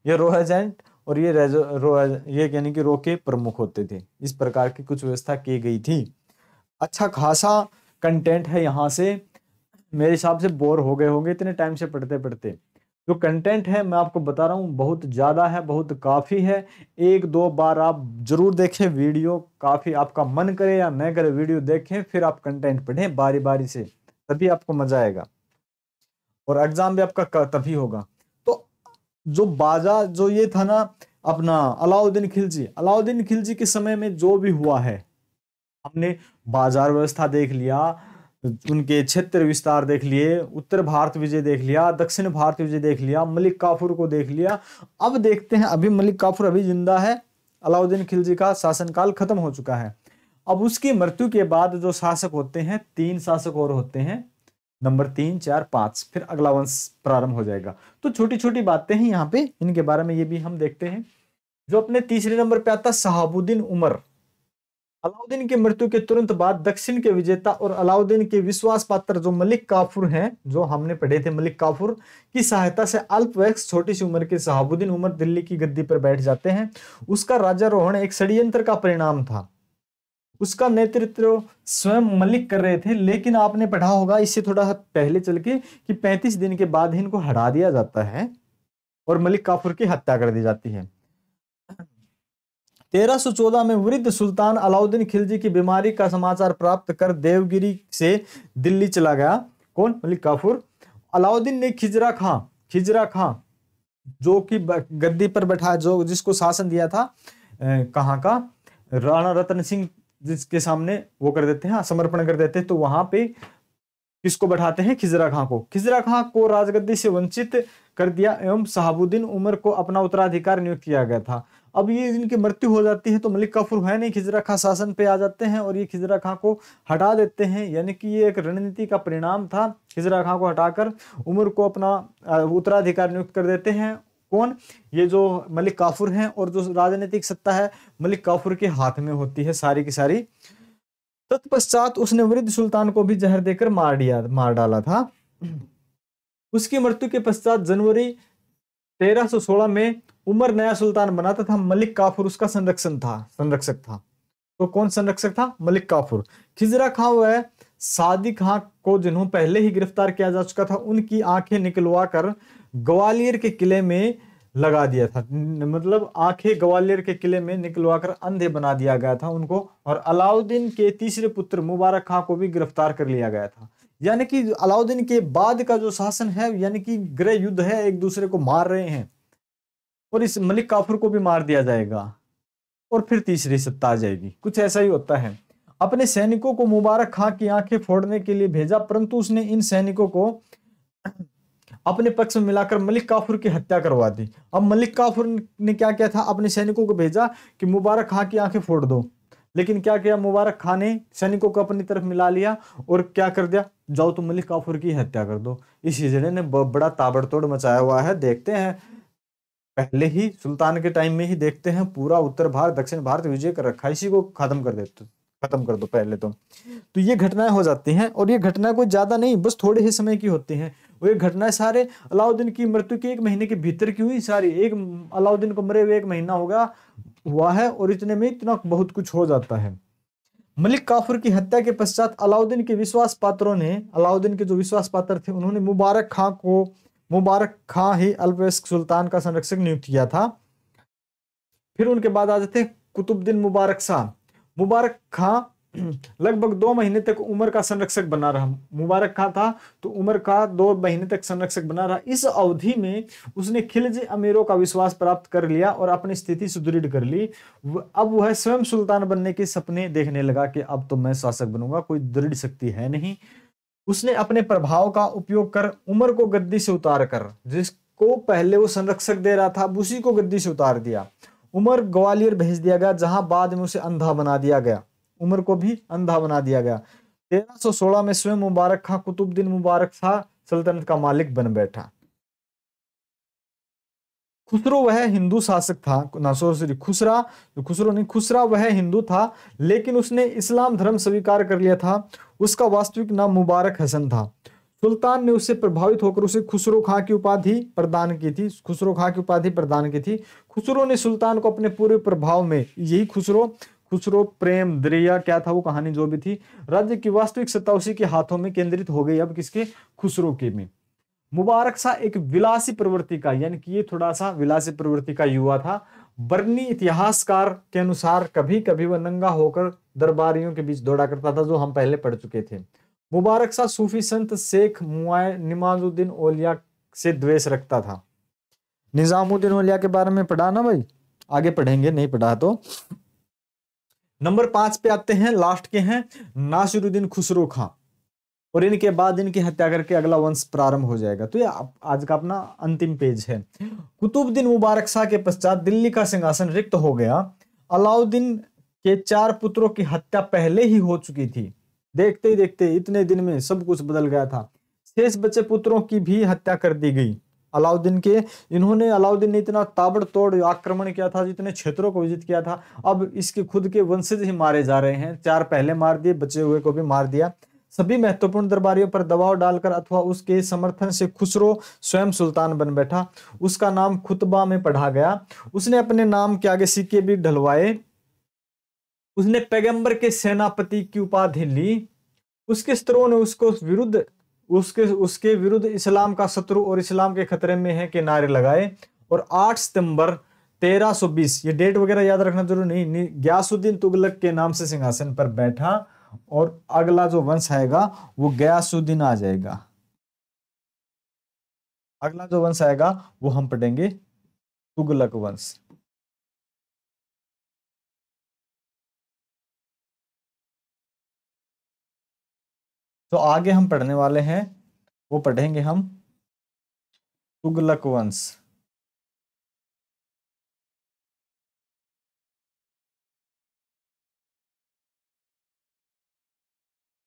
ये रो एजेंट और ये यानी कि रो के प्रमुख होते थे। इस प्रकार की कुछ व्यवस्था की गई थी। अच्छा खासा कंटेंट है यहाँ से, मेरे हिसाब से बोर हो गए होंगे इतने टाइम से पढ़ते पढ़ते। जो कंटेंट है मैं आपको बता रहा हूँ, बहुत ज्यादा है, बहुत काफी है। 1-2 बार आप जरूर देखें वीडियो, काफी आपका मन करे या न करे वीडियो देखें, फिर आप कंटेंट पढ़ें बारी बारी से, तभी आपको मजा आएगा और एग्जाम भी आपका तभी होगा। तो जो ये था ना अपना अलाउद्दीन खिलजी के समय में जो भी हुआ है, हमने बाजार व्यवस्था देख लिया, उनके क्षेत्र विस्तार देख लिए, उत्तर भारत विजय देख लिया, दक्षिण भारत विजय देख लिया, मलिक काफूर को देख लिया। अब देखते हैं, अभी मलिक काफूर अभी जिंदा है, अलाउद्दीन खिलजी का शासनकाल खत्म हो चुका है। अब उसकी मृत्यु के बाद जो शासक होते हैं, 3 शासक और होते हैं, नंबर 3, 4, 5, फिर अगला वंश प्रारंभ हो जाएगा। तो छोटी छोटी बातें हैं यहाँ पे, इनके बारे में ये भी हम देखते हैं। जो अपने तीसरे नंबर पे आता शहाबुद्दीन उमर। अलाउद्दीन की मृत्यु के तुरंत बाद दक्षिण के विजेता और अलाउद्दीन के विश्वास पात्र जो मलिक काफूर हैं, जो हमने पढ़े थे, मलिक काफूर की सहायता से अल्पवयस्क छोटी सी उम्र के शहाबुद्दीन उमर दिल्ली की गद्दी पर बैठ जाते हैं। उसका राज्यारोहण एक षड्यंत्र का परिणाम था। उसका नेतृत्व स्वयं मलिक कर रहे थे, लेकिन आपने पढ़ा होगा इससे थोड़ा पहले चल के कि 35 दिन के बाद ही इनको हटा दिया जाता है और मलिक काफूर की हत्या कर दी जाती है। 1314 में वृद्ध सुल्तान अलाउद्दीन खिलजी की बीमारी का समाचार प्राप्त कर देवगिरी से दिल्ली चला गया। कौन? मलिक काफूर। अलाउद्दीन ने खिजरा खां जो कि गद्दी पर बैठा, जो जिसको शासन दिया था, कहाँ का, राणा रतन सिंह जिसके सामने वो कर देते हैं, समर्पण कर देते हैं, तो वहां पे किसको बैठाते हैं? खिजरा खां को राजगद्दी से वंचित कर दिया एवं शहाबुद्दीन उमर को अपना उत्तराधिकार नियुक्त किया गया था। अब ये इनकी मृत्यु हो जाती है तो मलिक काफूर है नहीं, खिजरा खां शासन पे आ जाते हैं और ये खिजरा खां को हटा देते हैं, यानी कि ये एक रणनीति का परिणाम था। खिजरा खां को हटाकर उमर को अपना उत्तराधिकार नियुक्त कर देते हैं। कौन? ये जो मलिक काफूर हैं, और जो राजनीतिक सत्ता है मलिक काफूर के हाथ में होती है सारी की सारी। तत्पश्चात उसने वृद्ध सुल्तान को भी जहर देकर मार डाला था। उसकी मृत्यु के पश्चात जनवरी 1316 में उमर नया सुल्तान बना था। मलिक काफूर उसका संरक्षक था। तो कौन संरक्षक था? मलिक काफूर। खिजरा खां व सादी खां को जिन्हों पहले ही गिरफ्तार किया जा चुका था, उनकी आंखें निकलवा कर ग्वालियर के किले में लगा दिया था। मतलब आंखें ग्वालियर के किले में निकलवाकर अंधे बना दिया गया था उनको। और अलाउद्दीन के तीसरे पुत्र मुबारक खां को भी गिरफ्तार कर लिया गया था। यानी कि अलाउद्दीन के बाद का जो शासन है, यानी कि गृह युद्ध है, एक दूसरे को मार रहे हैं, और इस मलिक काफूर को भी मार दिया जाएगा और फिर तीसरी सत्ता आ जाएगी। कुछ ऐसा ही होता है। अपने सैनिकों को मुबारक खां की आंखें फोड़ने के लिए भेजा, परंतु उसने इन सैनिकों को अपने पक्ष में मिलाकर मलिक काफूर की हत्या करवा दी। अब मलिक काफूर ने क्या किया था, अपने सैनिकों को भेजा कि मुबारक खां की आंखें फोड़ दो, लेकिन क्या किया, मुबारक खां ने सैनिकों को अपनी तरफ मिला लिया और क्या कर दिया, जाओ तुम मलिक काफूर की हत्या कर दो। इस हिजड़े ने बड़ा ताबड़तोड़ मचाया हुआ है। देखते हैं पहले ही सुल्तान के टाइम में ही देखते हैं पूरा उत्तर भारत दक्षिण भारत विजय कर रखा है, इसी को खत्म कर देते, खत्म कर दो पहले तो ये घटनाएं हो जाती हैं। और ये घटनाएं कोई ज्यादा नहीं, बस थोड़े ही समय की होती हैं। और ये घटनाएं सारे अलाउद्दीन की मृत्यु के 1 महीने के भीतर की हुई सारी। अलाउद्दीन को मरे हुए 1 महीना हुआ है और इतने में इतना बहुत कुछ हो जाता है। मलिक काफूर की हत्या के पश्चात अलाउद्दीन के विश्वास पात्रों ने, अलाउद्दीन के जो विश्वास पात्र थे, उन्होंने मुबारक खां ही अल्पवयस्क सुल्तान का संरक्षक नियुक्त किया था। फिर उनके बाद आ जाते हैं कुतुबुद्दीन मुबारक शाह। मुबारक खां लगभग 2 महीने तक उमर का संरक्षक बना रहा। मुबारक खां था तो उमर का 2 महीने तक संरक्षक बना रहा। इस अवधि में उसने खिलजी अमीरों का विश्वास प्राप्त कर लिया और अपनी स्थिति सुदृढ़ कर ली। अब वह स्वयं सुल्तान बनने के सपने देखने लगा कि अब तो मैं शासक बनूंगा, कोई दृढ़ शक्ति है नहीं। उसने अपने प्रभाव का उपयोग कर उमर को गद्दी से उतार कर, जिसको पहले वो संरक्षक दे रहा था, उसी को गद्दी से उतार दिया। उमर ग्वालियर भेज दिया गया, जहां बाद में उसे अंधा बना दिया गया। उमर को भी अंधा बना दिया गया। 1316 में स्वयं मुबारक खां कुतुबुद्दीन मुबारक शाह सल्तनत का मालिक बन बैठा। खुसरो वह हिंदू शासक था, खुसरा वह हिंदू था, लेकिन उसने इस्लाम धर्म स्वीकार कर लिया था। उसका वास्तविक नाम मुबारक हसन था। सुल्तान ने उससे प्रभावित होकर उसे खुसरो खां की उपाधि प्रदान की थी। खुसरो ने सुल्तान को अपने पूरे प्रभाव में, यही खुसरो प्रेम दरिया क्या था वो कहानी जो भी थी, राज्य की वास्तविक सत्ता उसी के हाथों में केंद्रित हो गई। अब किसके, खुसरो के में। मुबारक शाह एक विलासी प्रवृत्ति का, यानी कि ये थोड़ा सा विलासी प्रवृत्ति का युवा था। बर्नी इतिहासकार के अनुसार कभी कभी वह नंगा होकर दरबारियों के बीच दौड़ा करता था, जो हम पहले पढ़ चुके थे। मुबारक शाह सूफी संत शेख निजामुद्दीन औलिया से द्वेष रखता था। निजामुद्दीन औलिया के बारे में पढ़ा ना भाई, आगे पढ़ेंगे, नहीं पढ़ा तो। नंबर 5 पे आते हैं, लास्ट के हैं नासिरुद्दीन खुसरो खां, और इनके बाद इनकी हत्या करके अगला वंश प्रारंभ हो जाएगा। तो ये आज का अपना अंतिम पेज है। कुतुबुद्दीन मुबारक शाह के पश्चात दिल्ली का सिंहासन रिक्त हो गया। अलाउद्दीन के 4 पुत्रों की हत्या पहले ही हो चुकी थी। देखते ही देखते इतने दिन में सब कुछ बदल गया था। शेष बचे पुत्रों की भी हत्या कर दी गई अलाउद्दीन ने इतना ताबड़तोड़ आक्रमण किया था, जितने क्षेत्रों को विजित किया था। अब इसके खुद के वंशज ही मारे जा रहे हैं। 4 पहले मार दिए, बचे हुए को भी मार दिया। सभी महत्वपूर्ण दरबारियों पर दबाव डालकर अथवा उसके समर्थन से खुसरो स्वयं सुल्तान बन बैठा। उसका नाम खुतबा में पढ़ा गया। उसने अपने नाम के आगे सिक्के भी ढलवाए। उसने पैगंबर के सेनापति की उपाधि ली। उसके स्त्रों ने उसके विरुद्ध इस्लाम का शत्रु और इस्लाम के खतरे में है के नारे लगाए। और 8 सितंबर 1320, ये डेट वगैरह याद रखना जरूरी नहीं, गयासुद्दीन तुगलक के नाम से सिंहासन पर बैठा। और अगला जो वंश आएगा वो गयासुद्दीन आ जाएगा। अगला जो वंश आएगा वो हम पढ़ेंगे तुगलक वंश। तो आगे हम पढ़ने वाले हैं, वो पढ़ेंगे हम तुगलक वंश।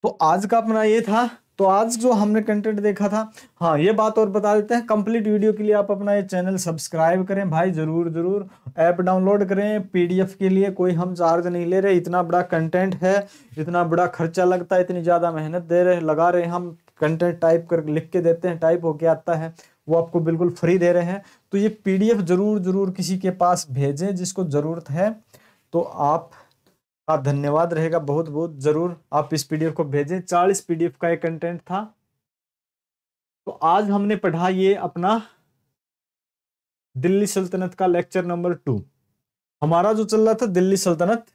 तो आज का अपना ये था। तो आज जो हमने कंटेंट देखा था, हाँ ये बात और बता देते हैं, कंप्लीट वीडियो के लिए आप अपना ये चैनल सब्सक्राइब करें भाई, जरूर ऐप डाउनलोड करें। पीडीएफ के लिए कोई हम चार्ज नहीं ले रहे, इतना बड़ा कंटेंट है, इतना बड़ा खर्चा लगता है, इतनी ज्यादा मेहनत लगा रहे हैं हम, कंटेंट टाइप कर लिख के देते हैं, टाइप होके आता है, वो आपको बिल्कुल फ्री दे रहे हैं। तो ये पीडीएफ जरूर किसी के पास भेजें जिसको जरूरत है। तो आप धन्यवाद रहेगा बहुत बहुत, जरूर आप इस पीडीएफ को भेजें। 40 पीडीएफ का एक कंटेंट था। तो आज हमने पढ़ा ये अपना दिल्ली सल्तनत का लेक्चर नंबर 2। हमारा जो चल रहा था दिल्ली सल्तनत,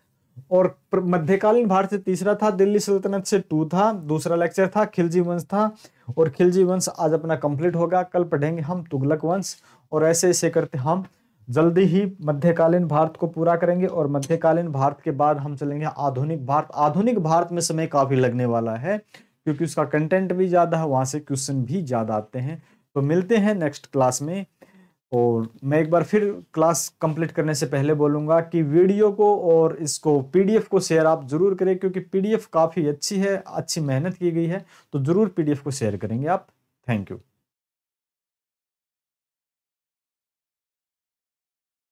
और मध्यकालीन भारत से तीसरा था, दिल्ली सल्तनत से 2 था, दूसरा लेक्चर था खिलजी वंश था। और खिलजी वंश आज अपना कंप्लीट होगा। कल पढ़ेंगे हम तुगलक वंश, और ऐसे ऐसे करते हम जल्दी ही मध्यकालीन भारत को पूरा करेंगे। और मध्यकालीन भारत के बाद हम चलेंगे आधुनिक भारत। आधुनिक भारत में समय काफी लगने वाला है, क्योंकि उसका कंटेंट भी ज्यादा है, वहां से क्वेश्चन भी ज्यादा आते हैं। तो मिलते हैं नेक्स्ट क्लास में। और मैं एक बार फिर क्लास कंप्लीट करने से पहले बोलूँगा कि वीडियो को और इसको पीडीएफ को शेयर आप ज़रूर करें, क्योंकि पीडीएफ काफ़ी अच्छी है, अच्छी मेहनत की गई है, तो ज़रूर पीडीएफ को शेयर करेंगे आप। Thank you.